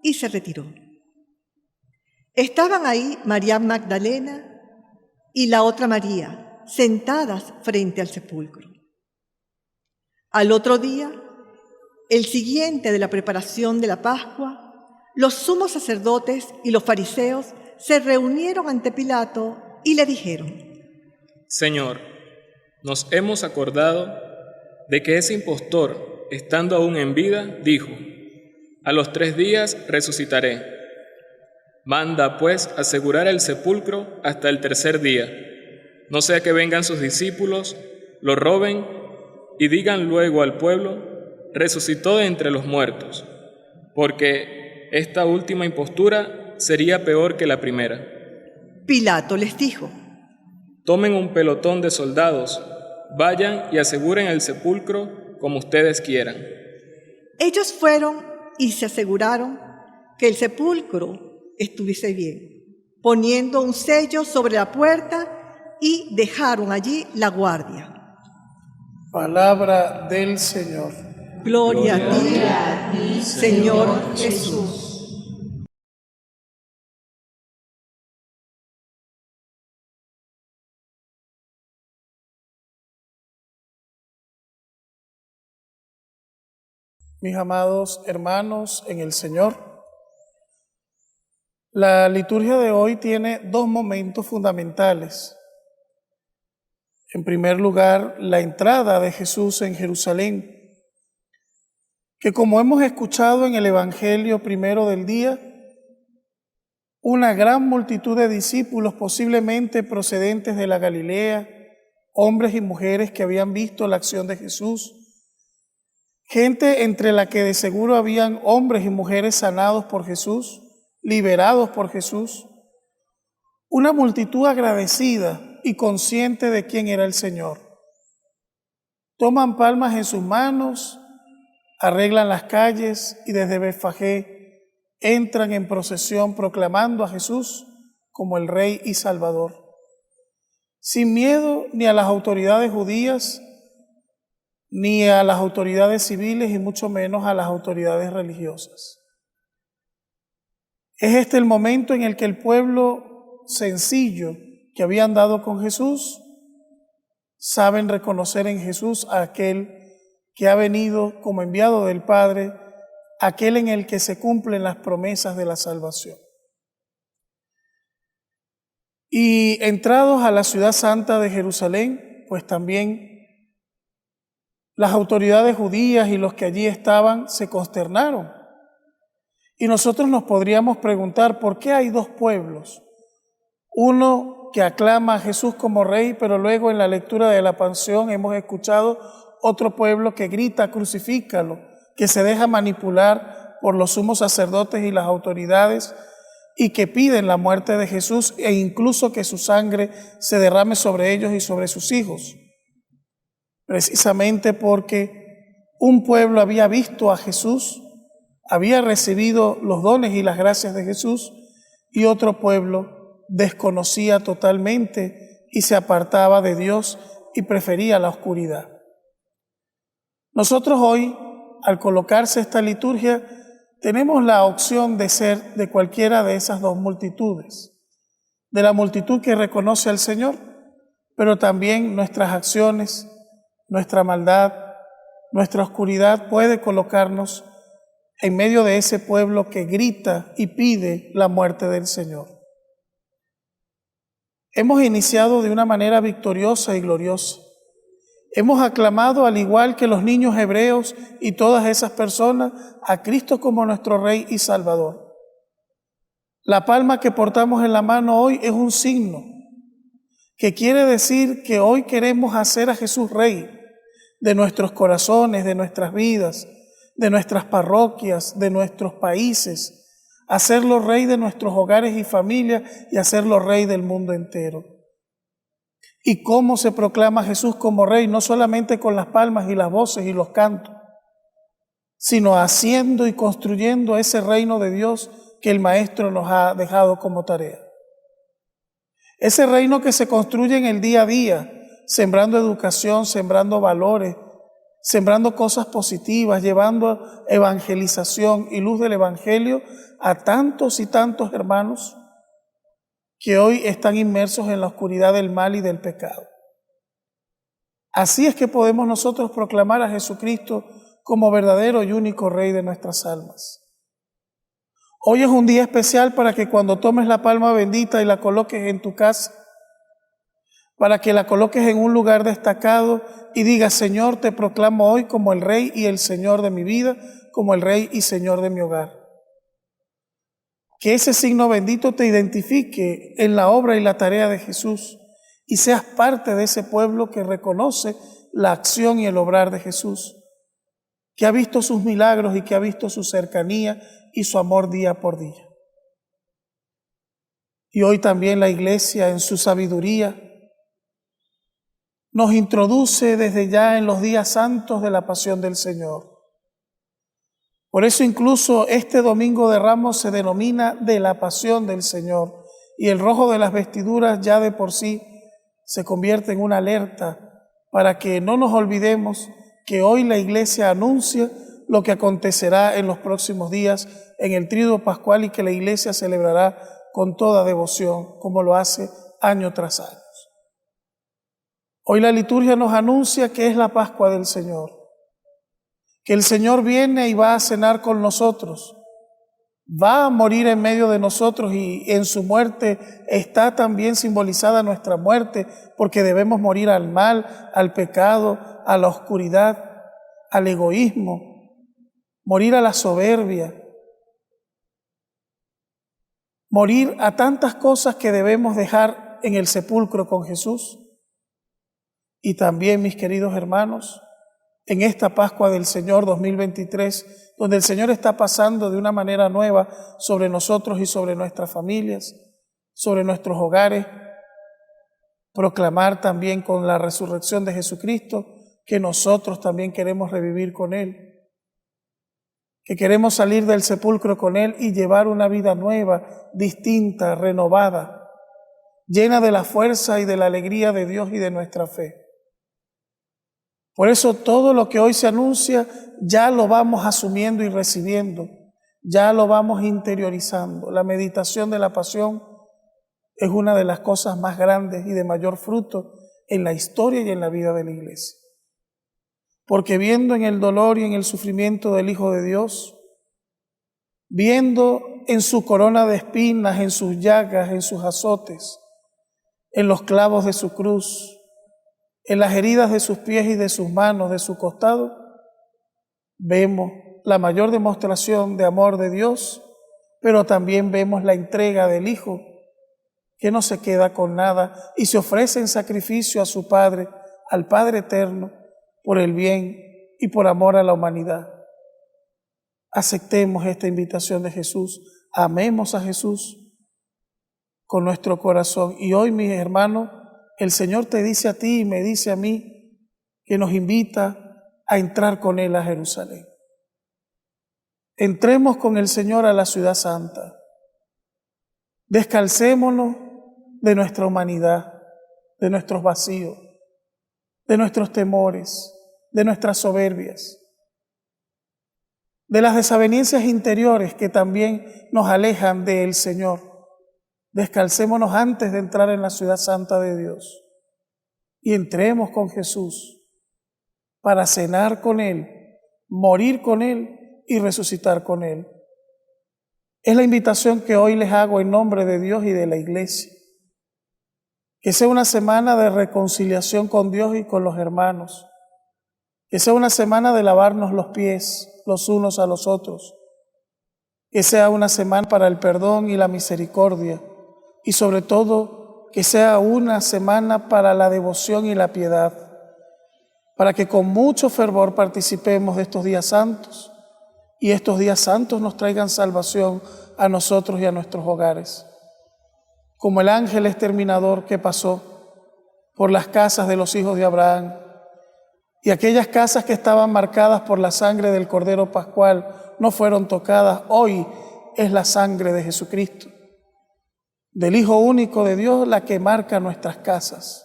[SPEAKER 6] y se retiró. Estaban ahí María Magdalena y la otra María, sentadas frente al sepulcro. Al otro día, el siguiente de la preparación de la Pascua, los sumos sacerdotes y los fariseos se reunieron ante Pilato y le dijeron:
[SPEAKER 7] Señor, nos hemos acordado de que ese impostor, estando aún en vida, dijo: a los 3 días resucitaré. Manda, pues, asegurar el sepulcro hasta el 3er día, no sea que vengan sus discípulos, lo roben y digan luego al pueblo: resucitó de entre los muertos, porque esta última impostura sería peor que la primera.
[SPEAKER 6] Pilato les dijo:
[SPEAKER 7] Tomen un pelotón de soldados, vayan y aseguren el sepulcro como ustedes quieran.
[SPEAKER 6] Ellos fueron y se aseguraron que el sepulcro estuviese bien, poniendo un sello sobre la puerta, y dejaron allí la guardia.
[SPEAKER 1] Palabra del Señor.
[SPEAKER 6] Gloria a ti, Señor Jesús.
[SPEAKER 1] Mis amados hermanos en el Señor, la liturgia de hoy tiene 2 momentos fundamentales. En primer lugar, la entrada de Jesús en Jerusalén, que como hemos escuchado en el Evangelio primero del día, una gran multitud de discípulos, posiblemente procedentes de la Galilea, hombres y mujeres que habían visto la acción de Jesús, gente entre la que de seguro habían hombres y mujeres sanados por Jesús, liberados por Jesús, una multitud agradecida y consciente de quién era el Señor. Toman palmas en sus manos, arreglan las calles y desde Betfagé entran en procesión proclamando a Jesús como el Rey y Salvador, sin miedo ni a las autoridades judías, ni a las autoridades civiles y mucho menos a las autoridades religiosas. Es este el momento en el que el pueblo sencillo que había andado con Jesús saben reconocer en Jesús a aquel que ha venido como enviado del Padre, aquel en el que se cumplen las promesas de la salvación. Y entrados a la ciudad santa de Jerusalén, pues también las autoridades judías y los que allí estaban se consternaron. Y nosotros nos podríamos preguntar, ¿por qué hay dos pueblos? Uno que aclama a Jesús como Rey, pero luego en la lectura de la Pasión hemos escuchado otro pueblo que grita, crucifícalo, que se deja manipular por los sumos sacerdotes y las autoridades y que piden la muerte de Jesús e incluso que su sangre se derrame sobre ellos y sobre sus hijos. Precisamente porque un pueblo había visto a Jesús, había recibido los dones y las gracias de Jesús, y otro pueblo desconocía totalmente y se apartaba de Dios y prefería la oscuridad. Nosotros hoy, al colocarse esta liturgia, tenemos la opción de ser de cualquiera de esas dos multitudes, de la multitud que reconoce al Señor, pero también nuestras acciones, nuestra maldad, nuestra oscuridad puede colocarnos en medio de ese pueblo que grita y pide la muerte del Señor. Hemos iniciado de una manera victoriosa y gloriosa. Hemos aclamado, al igual que los niños hebreos y todas esas personas, a Cristo como nuestro Rey y Salvador. La palma que portamos en la mano hoy es un signo que quiere decir que hoy queremos hacer a Jesús Rey de nuestros corazones, de nuestras vidas, de nuestras parroquias, de nuestros países, hacerlo Rey de nuestros hogares y familias y hacerlo Rey del mundo entero. ¿Y cómo se proclama Jesús como Rey? No solamente con las palmas y las voces y los cantos, sino haciendo y construyendo ese reino de Dios que el Maestro nos ha dejado como tarea. Ese reino que se construye en el día a día, sembrando educación, sembrando valores, sembrando cosas positivas, llevando evangelización y luz del Evangelio a tantos y tantos hermanos que hoy están inmersos en la oscuridad del mal y del pecado. Así es que podemos nosotros proclamar a Jesucristo como verdadero y único Rey de nuestras almas. Hoy es un día especial para que cuando tomes la palma bendita y la coloques en tu casa, para que la coloques en un lugar destacado y digas: Señor, te proclamo hoy como el Rey y el Señor de mi vida, como el Rey y Señor de mi hogar. Que ese signo bendito te identifique en la obra y la tarea de Jesús y seas parte de ese pueblo que reconoce la acción y el obrar de Jesús, que ha visto sus milagros y que ha visto su cercanía y su amor día por día. Y hoy también la Iglesia, en su sabiduría, nos introduce desde ya en los días santos de la Pasión del Señor. Por eso incluso este Domingo de Ramos se denomina de la Pasión del Señor, y el rojo de las vestiduras ya de por sí se convierte en una alerta para que no nos olvidemos que hoy la Iglesia anuncia lo que acontecerá en los próximos días en el Tríodo Pascual y que la Iglesia celebrará con toda devoción, como lo hace año tras año. Hoy la liturgia nos anuncia que es la Pascua del Señor, que el Señor viene y va a cenar con nosotros, va a morir en medio de nosotros y en su muerte está también simbolizada nuestra muerte, porque debemos morir al mal, al pecado, a la oscuridad, al egoísmo, morir a la soberbia. morir a tantas cosas que debemos dejar en el sepulcro con Jesús. Y también, mis queridos hermanos, en esta Pascua del Señor 2023, donde el Señor está pasando de una manera nueva sobre nosotros y sobre nuestras familias, sobre nuestros hogares, proclamar también con la resurrección de Jesucristo que nosotros también queremos revivir con Él, que queremos salir del sepulcro con Él y llevar una vida nueva, distinta, renovada, llena de la fuerza y de la alegría de Dios y de nuestra fe. Por eso todo lo que hoy se anuncia ya lo vamos asumiendo y recibiendo, ya lo vamos interiorizando. La meditación de la pasión es una de las cosas más grandes y de mayor fruto en la historia y en la vida de la Iglesia. Porque viendo en el dolor y en el sufrimiento del Hijo de Dios, viendo en su corona de espinas, en sus llagas, en sus azotes, en los clavos de su cruz, en las heridas de sus pies y de sus manos, de su costado, vemos la mayor demostración de amor de Dios, pero también vemos la entrega del Hijo, que no se queda con nada y se ofrece en sacrificio a su Padre, al Padre eterno, por el bien y por amor a la humanidad. Aceptemos esta invitación de Jesús, amemos a Jesús con nuestro corazón. Y hoy, mis hermanos, el Señor te dice a ti y me dice a mí que nos invita a entrar con Él a Jerusalén. Entremos con el Señor a la ciudad santa. Descalcémonos de nuestra humanidad, de nuestros vacíos, de nuestros temores, de nuestras soberbias, de las desavenencias interiores que también nos alejan del Señor. Descalcémonos antes de entrar en la ciudad santa de Dios y entremos con Jesús para cenar con Él, morir con Él y resucitar con Él. Es la invitación que hoy les hago en nombre de Dios y de la Iglesia. Que sea una semana de reconciliación con Dios y con los hermanos. Que sea una semana de lavarnos los pies los unos a los otros. Que sea una semana para el perdón y la misericordia. Y sobre todo, que sea una semana para la devoción y la piedad, para que con mucho fervor participemos de estos días santos y estos días santos nos traigan salvación a nosotros y a nuestros hogares. Como el ángel exterminador que pasó por las casas de los hijos de Abraham y aquellas casas que estaban marcadas por la sangre del Cordero Pascual no fueron tocadas, hoy es la sangre de Jesucristo, del Hijo único de Dios, la que marca nuestras casas.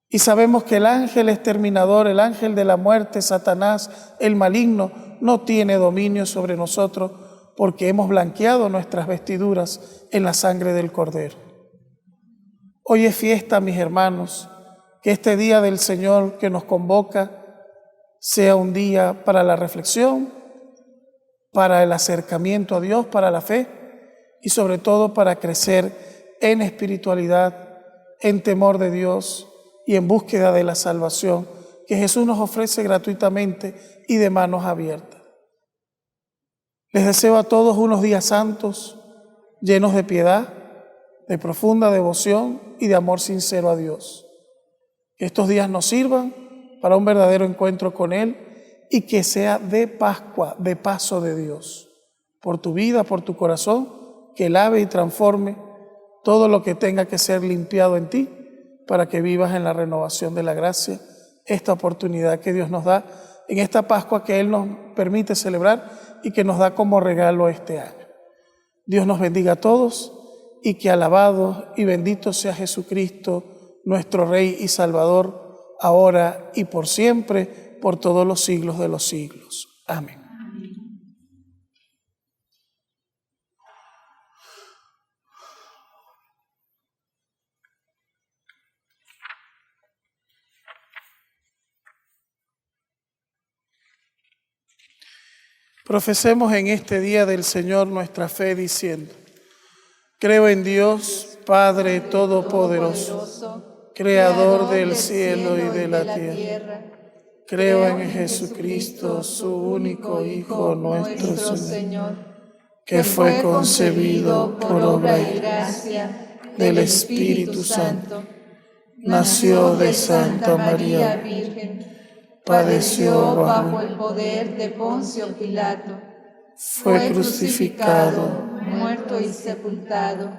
[SPEAKER 1] Y sabemos que el ángel exterminador, el ángel de la muerte, Satanás, el maligno, no tiene dominio sobre nosotros porque hemos blanqueado nuestras vestiduras en la sangre del Cordero. Hoy es fiesta, mis hermanos, que este día del Señor que nos convoca sea un día para la reflexión, para el acercamiento a Dios, para la fe, y sobre todo para crecer en espiritualidad, en temor de Dios y en búsqueda de la salvación que Jesús nos ofrece gratuitamente y de manos abiertas. Les deseo a todos unos días santos, llenos de piedad, de profunda devoción y de amor sincero a Dios. Que estos días nos sirvan para un verdadero encuentro con Él y que sea de Pascua, de paso de Dios, por tu vida, por tu corazón, que lave y transforme todo lo que tenga que ser limpiado en ti para que vivas en la renovación de la gracia, esta oportunidad que Dios nos da en esta Pascua que Él nos permite celebrar y que nos da como regalo este año. Dios nos bendiga a todos y que alabado y bendito sea Jesucristo, nuestro Rey y Salvador, ahora y por siempre, por todos los siglos de los siglos. Amén. Profesemos en este día del Señor nuestra fe diciendo: creo en Dios, Padre Todopoderoso, Creador del cielo y de la tierra. Creo en Jesucristo, su único Hijo, nuestro Señor, que fue concebido por obra y gracia del Espíritu Santo, nació de Santa María Virgen, padeció bajo el poder de Poncio Pilato, fue crucificado, muerto y sepultado,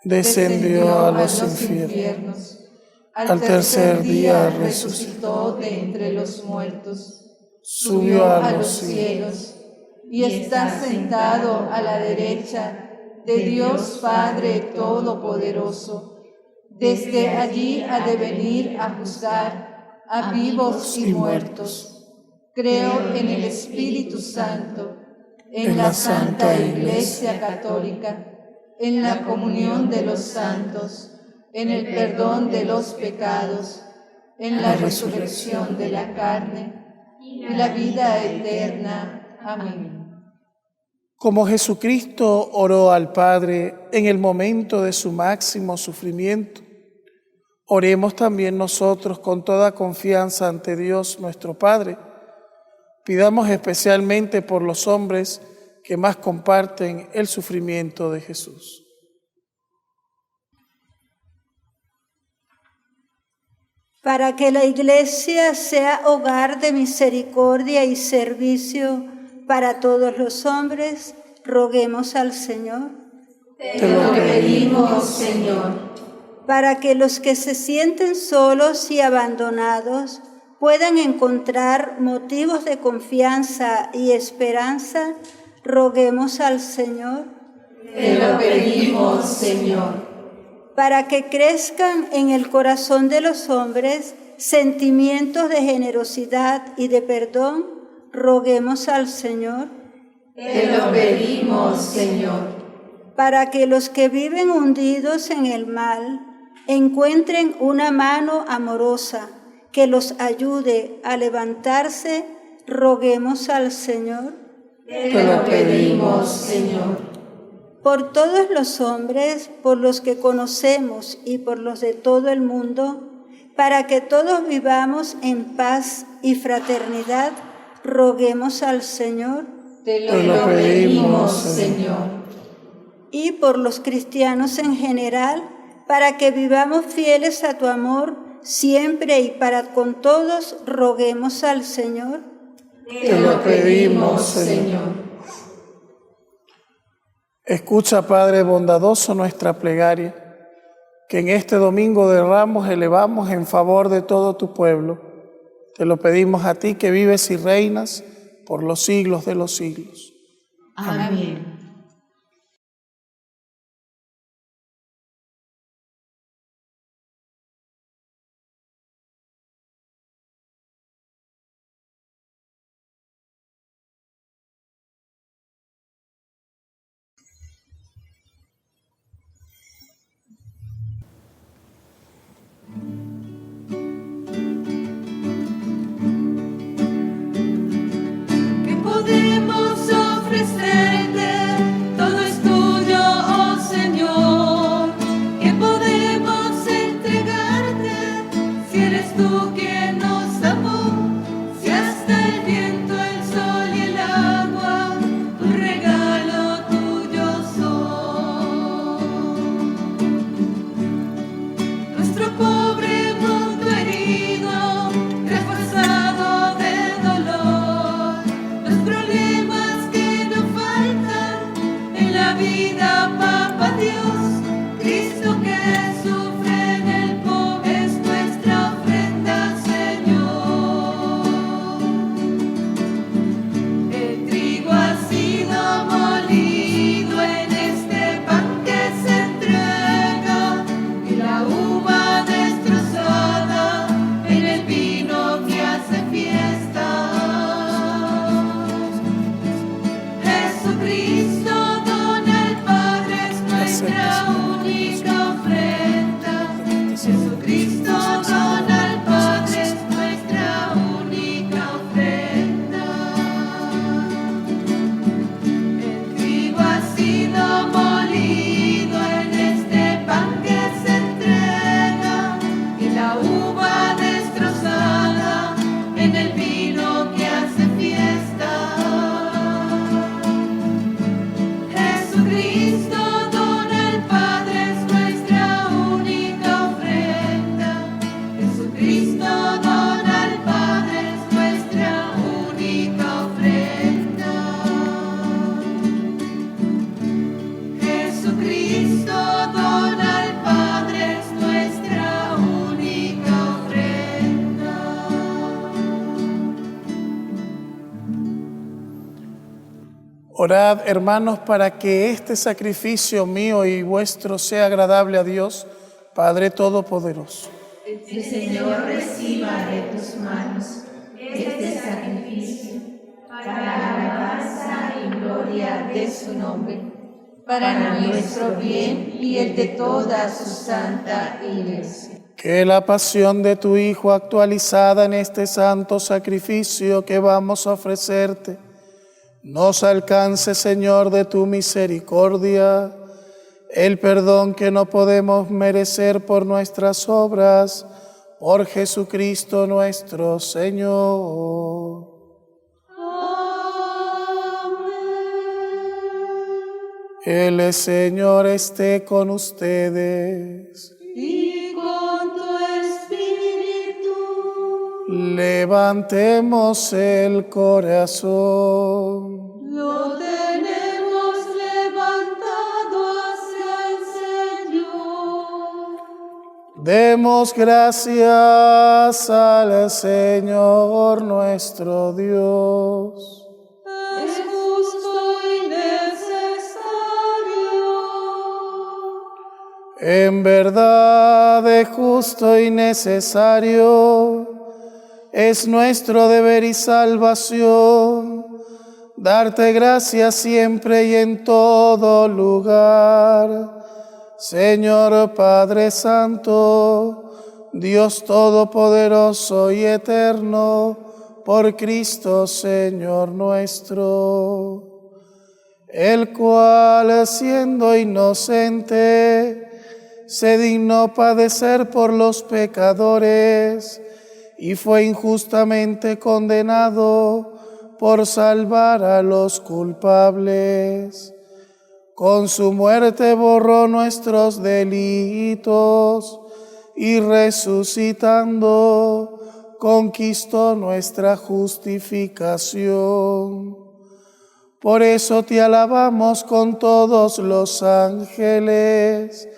[SPEAKER 1] descendió a los infiernos. Al tercer día resucitó de entre los muertos, subió a los cielos y está sentado a la derecha de Dios Padre Todopoderoso. Desde allí ha de venir a juzgar a vivos y muertos. Creo en el Espíritu Santo, en la Santa Iglesia Católica, en la comunión de los santos, en el perdón de los pecados, en la resurrección de la carne y la vida eterna. Amén. Como Jesucristo oró al Padre en el momento de su máximo sufrimiento, oremos también nosotros con toda confianza ante Dios nuestro Padre. Pidamos especialmente por los hombres que más comparten el sufrimiento de Jesús.
[SPEAKER 4] Para que la Iglesia sea hogar de misericordia y servicio para todos los hombres, roguemos al Señor.
[SPEAKER 2] Te lo pedimos, Señor.
[SPEAKER 4] Para que los que se sienten solos y abandonados puedan encontrar motivos de confianza y esperanza, roguemos al Señor.
[SPEAKER 2] Te lo pedimos, Señor.
[SPEAKER 4] Para que crezcan en el corazón de los hombres sentimientos de generosidad y de perdón, roguemos al Señor.
[SPEAKER 2] Te lo pedimos, Señor.
[SPEAKER 4] Para que los que viven hundidos en el mal encuentren una mano amorosa que los ayude a levantarse, roguemos al Señor.
[SPEAKER 2] Te lo pedimos, Señor.
[SPEAKER 4] Por todos los hombres, por los que conocemos y por los de todo el mundo, para que todos vivamos en paz y fraternidad, roguemos al Señor.
[SPEAKER 2] Te lo pedimos, Señor.
[SPEAKER 4] Y por los cristianos en general, para que vivamos fieles a tu amor siempre y para con todos, roguemos al Señor.
[SPEAKER 2] Te lo pedimos, Señor.
[SPEAKER 1] Escucha, Padre bondadoso, nuestra plegaria, que en este domingo de Ramos elevamos en favor de todo tu pueblo. Te lo pedimos a ti que vives y reinas por los siglos de los siglos.
[SPEAKER 2] Amén. Podemos ofrecerte, todo es tuyo, oh Señor. ¿Qué podemos entregarte si eres tú quien nos amó? Si hasta el viento, el sol y el agua, un regalo tuyo son. Nuestro pobre mundo herido, reforzado de dolor, los problemas que nos faltan en la vida, Papá Dios, Cristo que sufre en el pobre es nuestra ofrenda, Señor. El trigo ha sido molido en este pan que se entrega y la uva destrozada en el vino que hace fiesta. Jesucristo, don al Padre es nuestra única ofrenda. Jesucristo, don al Padre es nuestra única ofrenda. El trigo ha sido molido en este pan que se entrega
[SPEAKER 1] Orad, hermanos, para que este sacrificio mío y vuestro sea agradable a Dios, Padre Todopoderoso.
[SPEAKER 2] El Señor reciba de tus manos este sacrificio para alabanza y gloria de su nombre, para nuestro bien y el de toda su santa Iglesia.
[SPEAKER 1] Que la pasión de tu Hijo actualizada en este santo sacrificio que vamos a ofrecerte, nos alcance, Señor, de tu misericordia, el perdón que no podemos merecer por nuestras obras, por Jesucristo nuestro Señor. El Señor esté con ustedes.
[SPEAKER 2] Y con tu espíritu.
[SPEAKER 1] Levantemos el corazón.
[SPEAKER 2] Lo tenemos levantado hacia el Señor.
[SPEAKER 1] Demos gracias al Señor nuestro Dios.
[SPEAKER 2] Es justo y necesario.
[SPEAKER 1] En verdad es justo y necesario, es nuestro deber y salvación, darte gracias siempre y en todo lugar. Señor Padre Santo, Dios Todopoderoso y Eterno, por Cristo Señor nuestro, el cual, siendo inocente, se dignó padecer por los pecadores y fue injustamente condenado por salvar a los culpables. Con su muerte borró nuestros delitos y resucitando conquistó nuestra justificación. Por eso te alabamos con todos los ángeles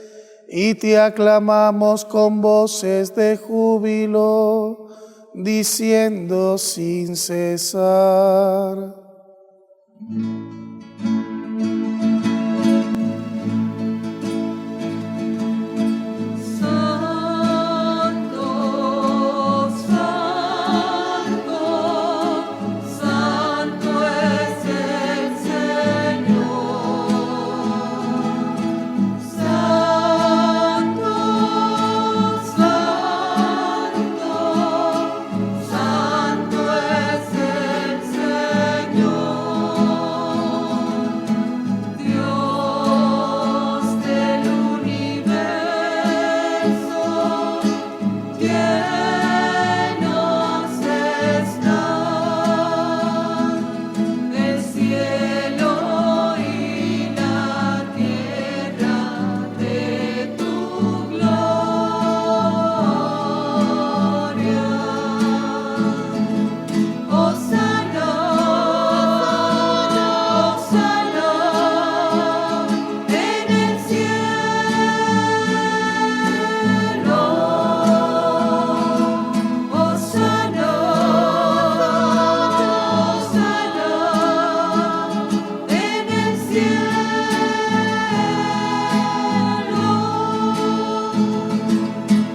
[SPEAKER 1] y te aclamamos con voces de júbilo, diciendo sin cesar:
[SPEAKER 2] Santo, santo, santo es el Señor. Santo, santo, santo es el Señor. Dios del universo, llenos están el cielo y la tierra de tu gloria. Hosana, hosana en el cielo. Hosana, hosana en el cielo.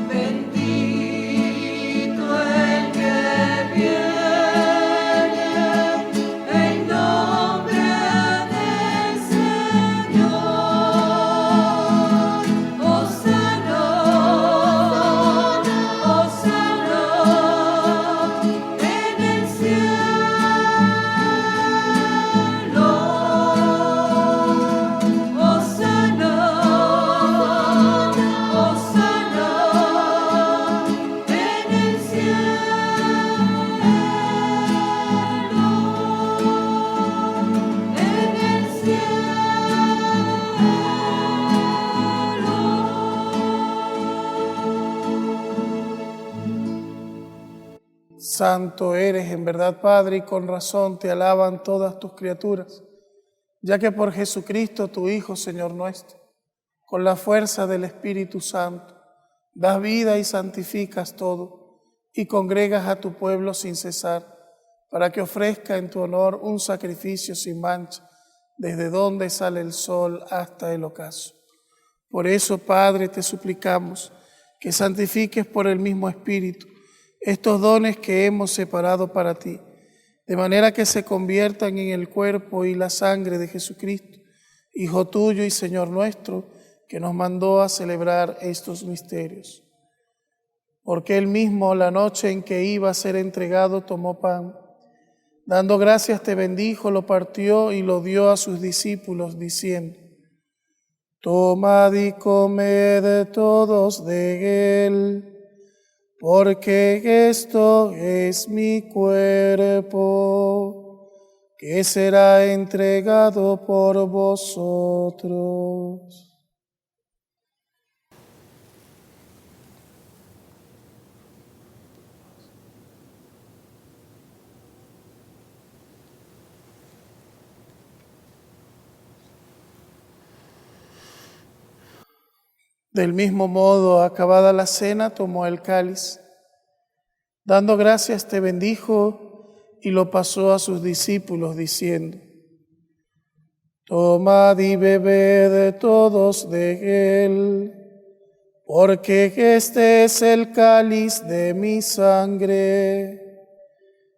[SPEAKER 2] Bendito el que viene en nombre del Señor. Hosana, hosana en el cielo. Hosana, hosana en el
[SPEAKER 1] Santo eres en verdad, Padre, y con razón te alaban todas tus criaturas, ya que por Jesucristo, tu Hijo, Señor nuestro, con la fuerza del Espíritu Santo, das vida y santificas todo, y congregas a tu pueblo sin cesar, para que ofrezca en tu honor un sacrificio sin mancha desde donde sale el sol hasta el ocaso. Por eso, Padre, te suplicamos que santifiques por el mismo Espíritu estos dones que hemos separado para ti, de manera que se conviertan en el cuerpo y la sangre de Jesucristo, Hijo tuyo y Señor nuestro, que nos mandó a celebrar estos misterios. Porque él mismo, la noche en que iba a ser entregado, tomó pan. Dando gracias te bendijo, lo partió y lo dio a sus discípulos, diciendo: Tomad y comed todos de él, porque esto es mi cuerpo, que será entregado por vosotros. Del mismo modo, acabada la cena, tomó el cáliz. Dando gracias te bendijo y lo pasó a sus discípulos, diciendo: Tomad y bebed todos de él, porque este es el cáliz de mi sangre,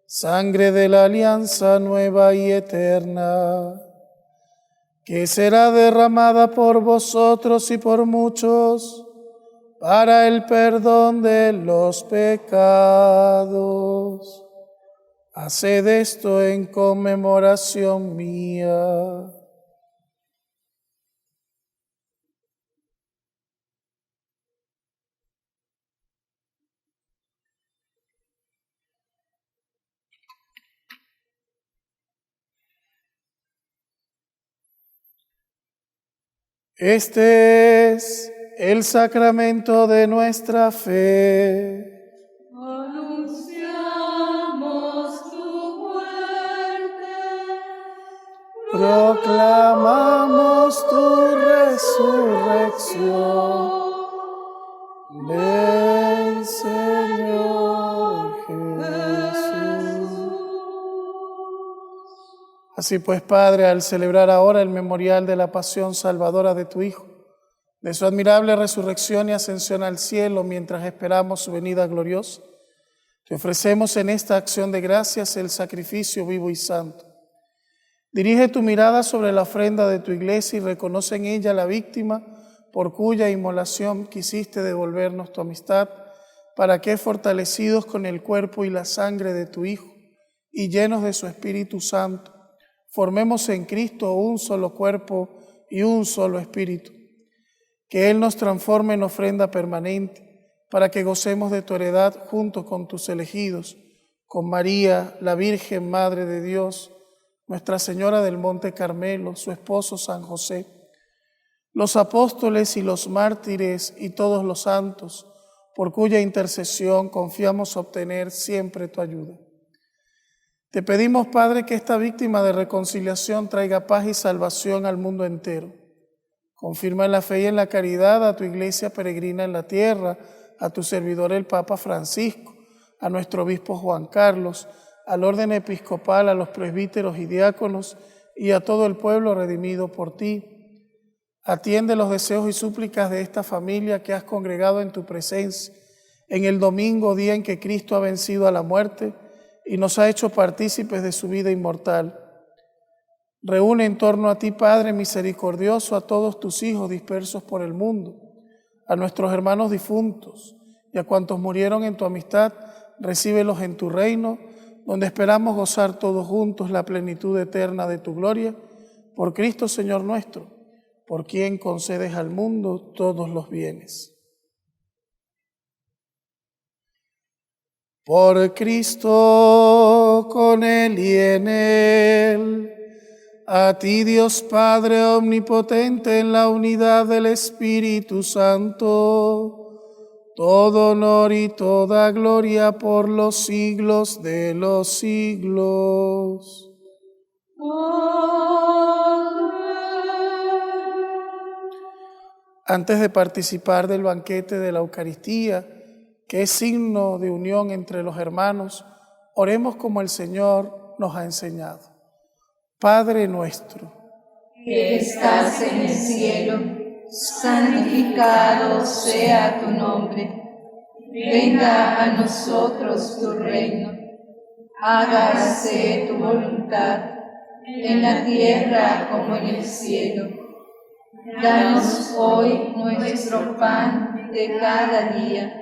[SPEAKER 1] sangre de la alianza nueva y eterna, que será derramada por vosotros y por muchos para el perdón de los pecados. Haced esto en conmemoración mía. Este es el sacramento de nuestra fe.
[SPEAKER 2] Anunciamos tu muerte,
[SPEAKER 1] Proclamamos tu resurrección. Ven, Señor Jesús. Así pues, Padre, al celebrar ahora el memorial de la pasión salvadora de tu Hijo, de su admirable resurrección y ascensión al cielo mientras esperamos su venida gloriosa, te ofrecemos en esta acción de gracias el sacrificio vivo y santo. Dirige tu mirada sobre la ofrenda de tu iglesia y reconoce en ella la víctima por cuya inmolación quisiste devolvernos tu amistad, para que, fortalecidos con el cuerpo y la sangre de tu Hijo y llenos de su Espíritu Santo, formemos en Cristo un solo cuerpo y un solo espíritu. Que Él nos transforme en ofrenda permanente, para que gocemos de tu heredad junto con tus elegidos, con María, la Virgen Madre de Dios, Nuestra Señora del Monte Carmelo, su esposo San José, los apóstoles y los mártires y todos los santos, por cuya intercesión confiamos obtener siempre tu ayuda. Te pedimos, Padre, que esta víctima de reconciliación traiga paz y salvación al mundo entero. Confirma en la fe y en la caridad a tu iglesia peregrina en la tierra, a tu servidor el Papa Francisco, a nuestro obispo Juan Carlos, al orden episcopal, a los presbíteros y diáconos y a todo el pueblo redimido por ti. Atiende los deseos y súplicas de esta familia que has congregado en tu presencia en el domingo, día en que Cristo ha vencido a la muerte y nos ha hecho partícipes de su vida inmortal. Reúne en torno a ti, Padre misericordioso, a todos tus hijos dispersos por el mundo, a nuestros hermanos difuntos y a cuantos murieron en tu amistad, recíbelos en tu reino, donde esperamos gozar todos juntos la plenitud eterna de tu gloria, por Cristo Señor nuestro, por quien concedes al mundo todos los bienes. Por Cristo, con Él y en Él, a ti Dios Padre omnipotente en la unidad del Espíritu Santo, todo honor y toda gloria por los siglos de los siglos. Antes de participar del banquete de la Eucaristía, que es signo de unión entre los hermanos, oremos como el Señor nos ha enseñado. Padre nuestro,
[SPEAKER 2] que estás en el cielo, santificado sea tu nombre. Venga a nosotros tu reino. Hágase tu voluntad, en la tierra como en el cielo. Danos hoy nuestro pan de cada día.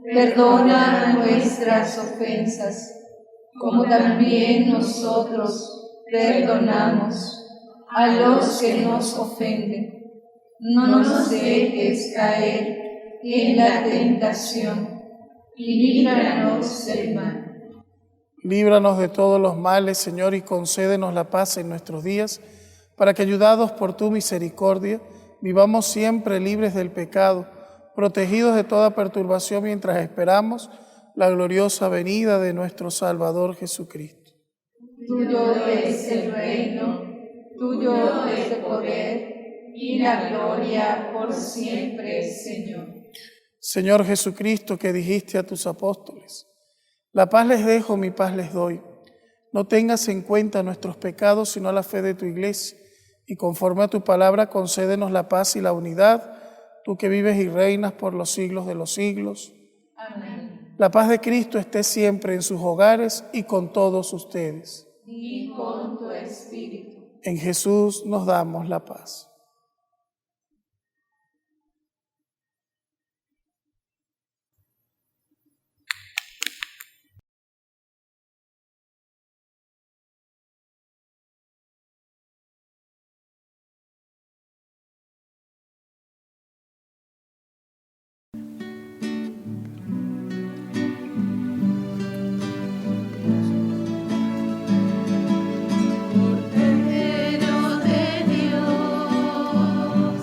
[SPEAKER 2] Perdona nuestras ofensas, como también nosotros perdonamos a los que nos ofenden. No nos dejes caer en la tentación y líbranos del mal.
[SPEAKER 1] Líbranos de todos los males, Señor, y concédenos la paz en nuestros días, para que, ayudados por tu misericordia, vivamos siempre libres del pecado, protegidos de toda perturbación mientras esperamos la gloriosa venida de nuestro Salvador Jesucristo.
[SPEAKER 2] Tuyo es el reino, tuyo es el poder y la gloria por siempre, Señor.
[SPEAKER 1] Señor Jesucristo, que dijiste a tus apóstoles: la paz les dejo, mi paz les doy. No tengas en cuenta nuestros pecados, sino la fe de tu Iglesia, y conforme a tu palabra concédenos la paz y la unidad, tú que vives y reinas por los siglos de los siglos.
[SPEAKER 2] Amén.
[SPEAKER 1] La paz de Cristo esté siempre en sus hogares y con todos ustedes.
[SPEAKER 2] Y con tu espíritu.
[SPEAKER 1] En Jesús nos damos la paz.
[SPEAKER 2] Cordero de Dios,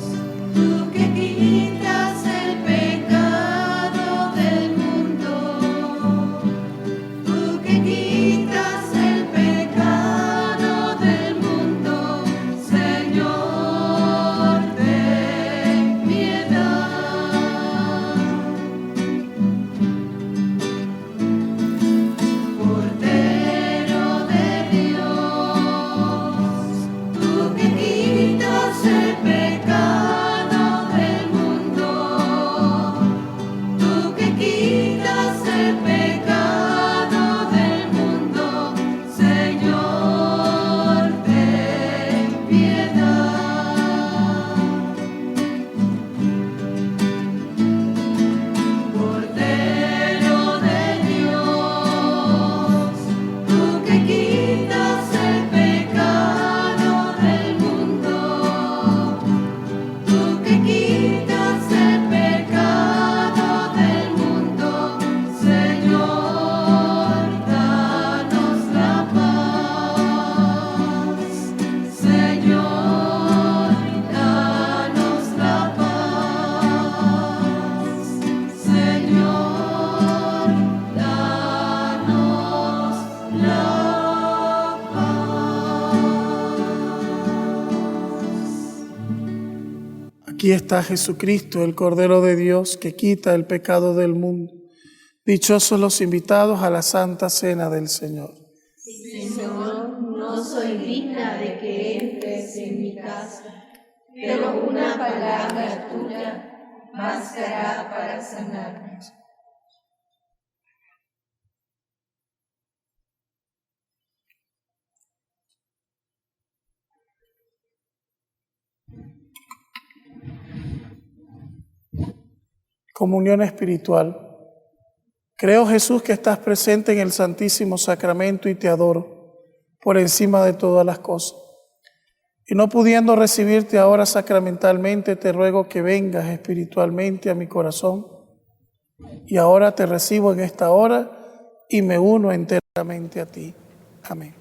[SPEAKER 2] tú que quitas el pecado del mundo, tú que quitas el pecado del mundo, Señor, ten piedad. Cordero de Dios, tú que quitas el pecado del mundo, tú que quitas el pecado del mundo, Señor, ten piedad. Cordero de Dios, tú que quitas el pecado del mundo, tú que quitas el pecado del mundo, Señor, danos la paz. Señor, danos la paz. Señor, danos la paz.
[SPEAKER 1] Aquí está Jesucristo, el Cordero de Dios, que quita el pecado del mundo. Dichosos los invitados a la Santa Cena del Señor.
[SPEAKER 2] Señor, no soy digna de que entres en mi casa, pero una palabra tuya bastará para sanarme.
[SPEAKER 1] Comunión espiritual. Creo, Jesús, que estás presente en el Santísimo Sacramento y te adoro por encima de todas las cosas. Y no pudiendo recibirte ahora sacramentalmente, te ruego que vengas espiritualmente a mi corazón. Y ahora te recibo en esta hora y me uno enteramente a ti. Amén.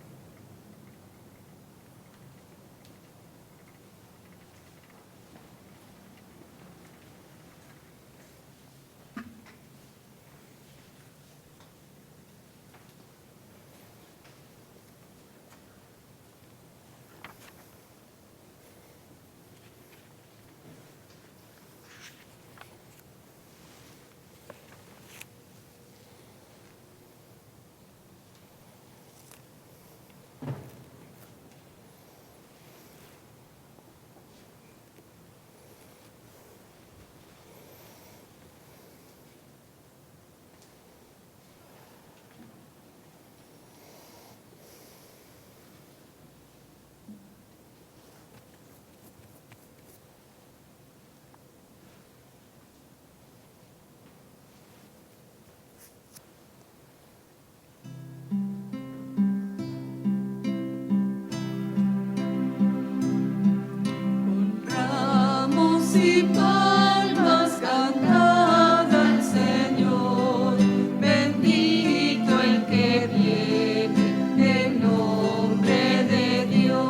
[SPEAKER 2] palmas cantad al Señor, bendito el que viene en nombre de Dios.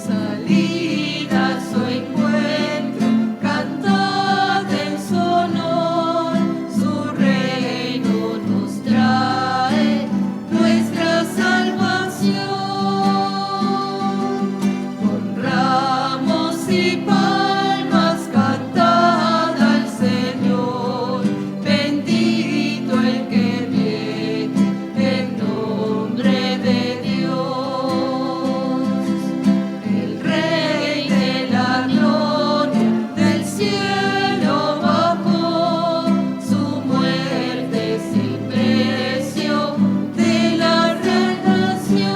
[SPEAKER 2] Salid a su encuentro, cantad en su honor, su reino nos trae nuestra salvación. Con ramos y palmas cantad al Señor, bendito el que viene en nombre de Dios. El Rey de la gloria del cielo bajó, su muerte es el precio de la redención.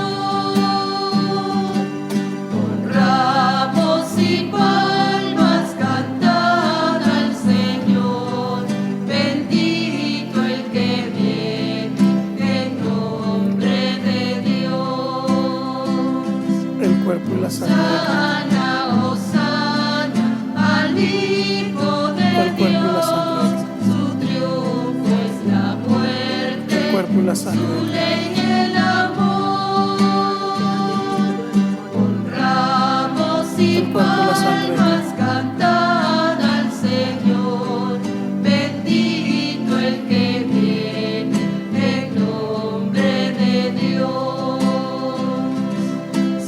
[SPEAKER 2] Con ramos y palmas cantad al Señor, bendito el que viene en nombre de Dios.
[SPEAKER 1] El cuerpo y la sangre de
[SPEAKER 2] Hosana, hosana al Hijo de
[SPEAKER 1] El cuerpo y la
[SPEAKER 2] Dios.
[SPEAKER 1] sangre de
[SPEAKER 2] Su triunfo es la muerte,
[SPEAKER 1] El cuerpo y la sangre
[SPEAKER 2] su
[SPEAKER 1] de
[SPEAKER 2] ley y el amor. Con ramos y
[SPEAKER 1] El cuerpo y la sangre de
[SPEAKER 2] palmas cantad al Señor, bendito el que viene en nombre de Dios.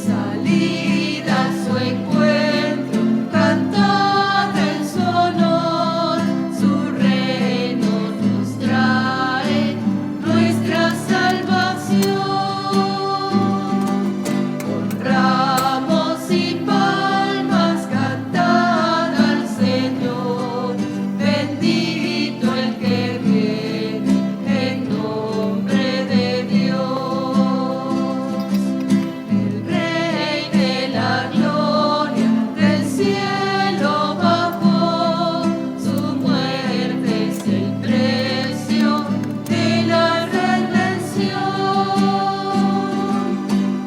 [SPEAKER 2] Salid a su encuentro, cantad en su honor, su reino nos trae nuestra salvación. Con ramos y palmas cantad al Señor, bendito el que viene en nombre de Dios. El Rey de la gloria del cielo bajó, su muerte es el precio de la redención.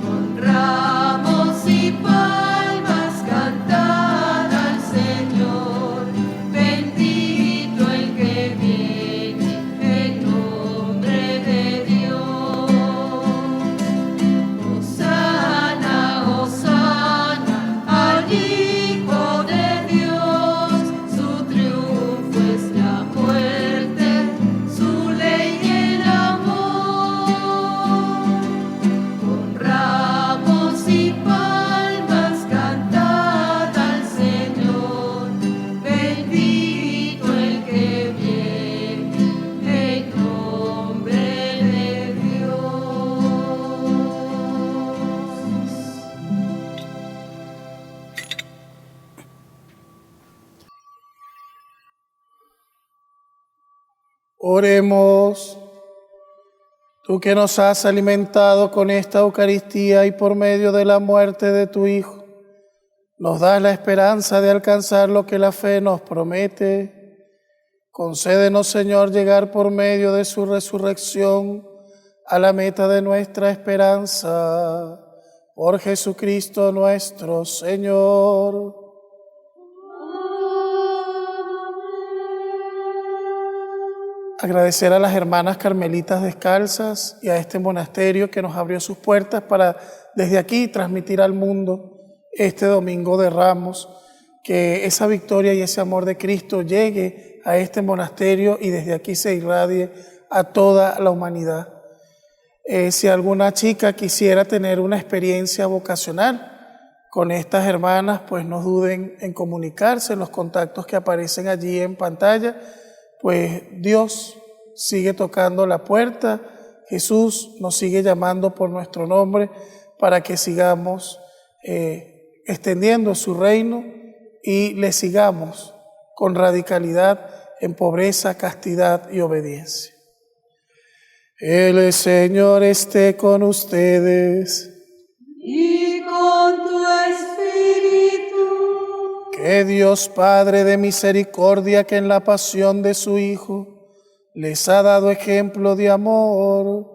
[SPEAKER 2] Con ramos y palmas cantad al Señor, bendito el que viene en nombre de Dios. Hosana, hosana al Hijo de Dios, su triunfo es la muerte, su ley y el amor. Con ramos y palmas cantad al Señor, bendito el que viene en nombre de Dios.
[SPEAKER 1] Oremos. Tú que nos has alimentado con esta Eucaristía y por medio de la muerte de tu Hijo, nos das la esperanza de alcanzar lo que la fe nos promete. Concédenos, Señor, llegar por medio de su resurrección a la meta de nuestra esperanza. Por Jesucristo nuestro Señor. Agradecer a las hermanas carmelitas descalzas y a este monasterio que nos abrió sus puertas para desde aquí transmitir al mundo este Domingo de Ramos, que esa victoria y ese amor de Cristo llegue a este monasterio y desde aquí se irradie a toda la humanidad. Si alguna chica quisiera tener una experiencia vocacional con estas hermanas, pues no duden en comunicarse, los contactos que aparecen allí en pantalla. Pues Dios sigue tocando la puerta, Jesús nos sigue llamando por nuestro nombre para que sigamos extendiendo su reino y le sigamos con radicalidad en pobreza, castidad y obediencia. El Señor esté con ustedes.
[SPEAKER 2] Y con tu espíritu.
[SPEAKER 1] Que Dios Padre de misericordia, que en la pasión de su Hijo les ha dado ejemplo de amor,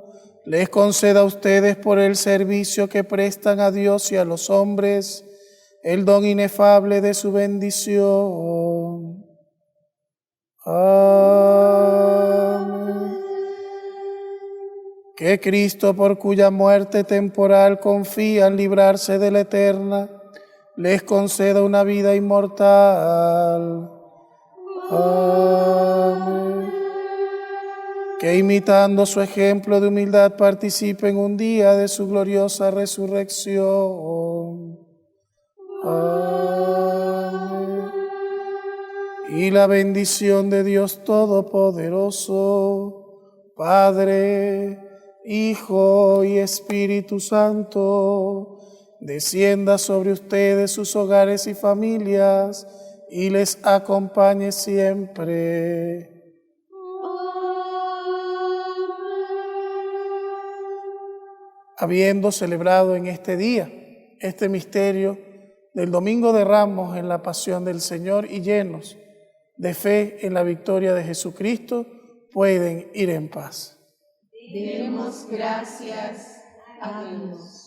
[SPEAKER 1] les conceda a ustedes por el servicio que prestan a Dios y a los hombres el don inefable de su bendición. Amén. Que Cristo, por cuya muerte temporal confían librarse de la eterna, les conceda una vida inmortal. Amén. Que imitando su ejemplo de humildad participen un día de su gloriosa resurrección. Amén. Y la bendición de Dios Todopoderoso, Padre, Hijo y Espíritu Santo, descienda sobre ustedes, sus hogares y familias, y les acompañe siempre. Habiendo celebrado en este día este misterio del Domingo de Ramos en la pasión del Señor y llenos de fe en la victoria de Jesucristo, pueden ir en paz.
[SPEAKER 2] Demos gracias a Dios.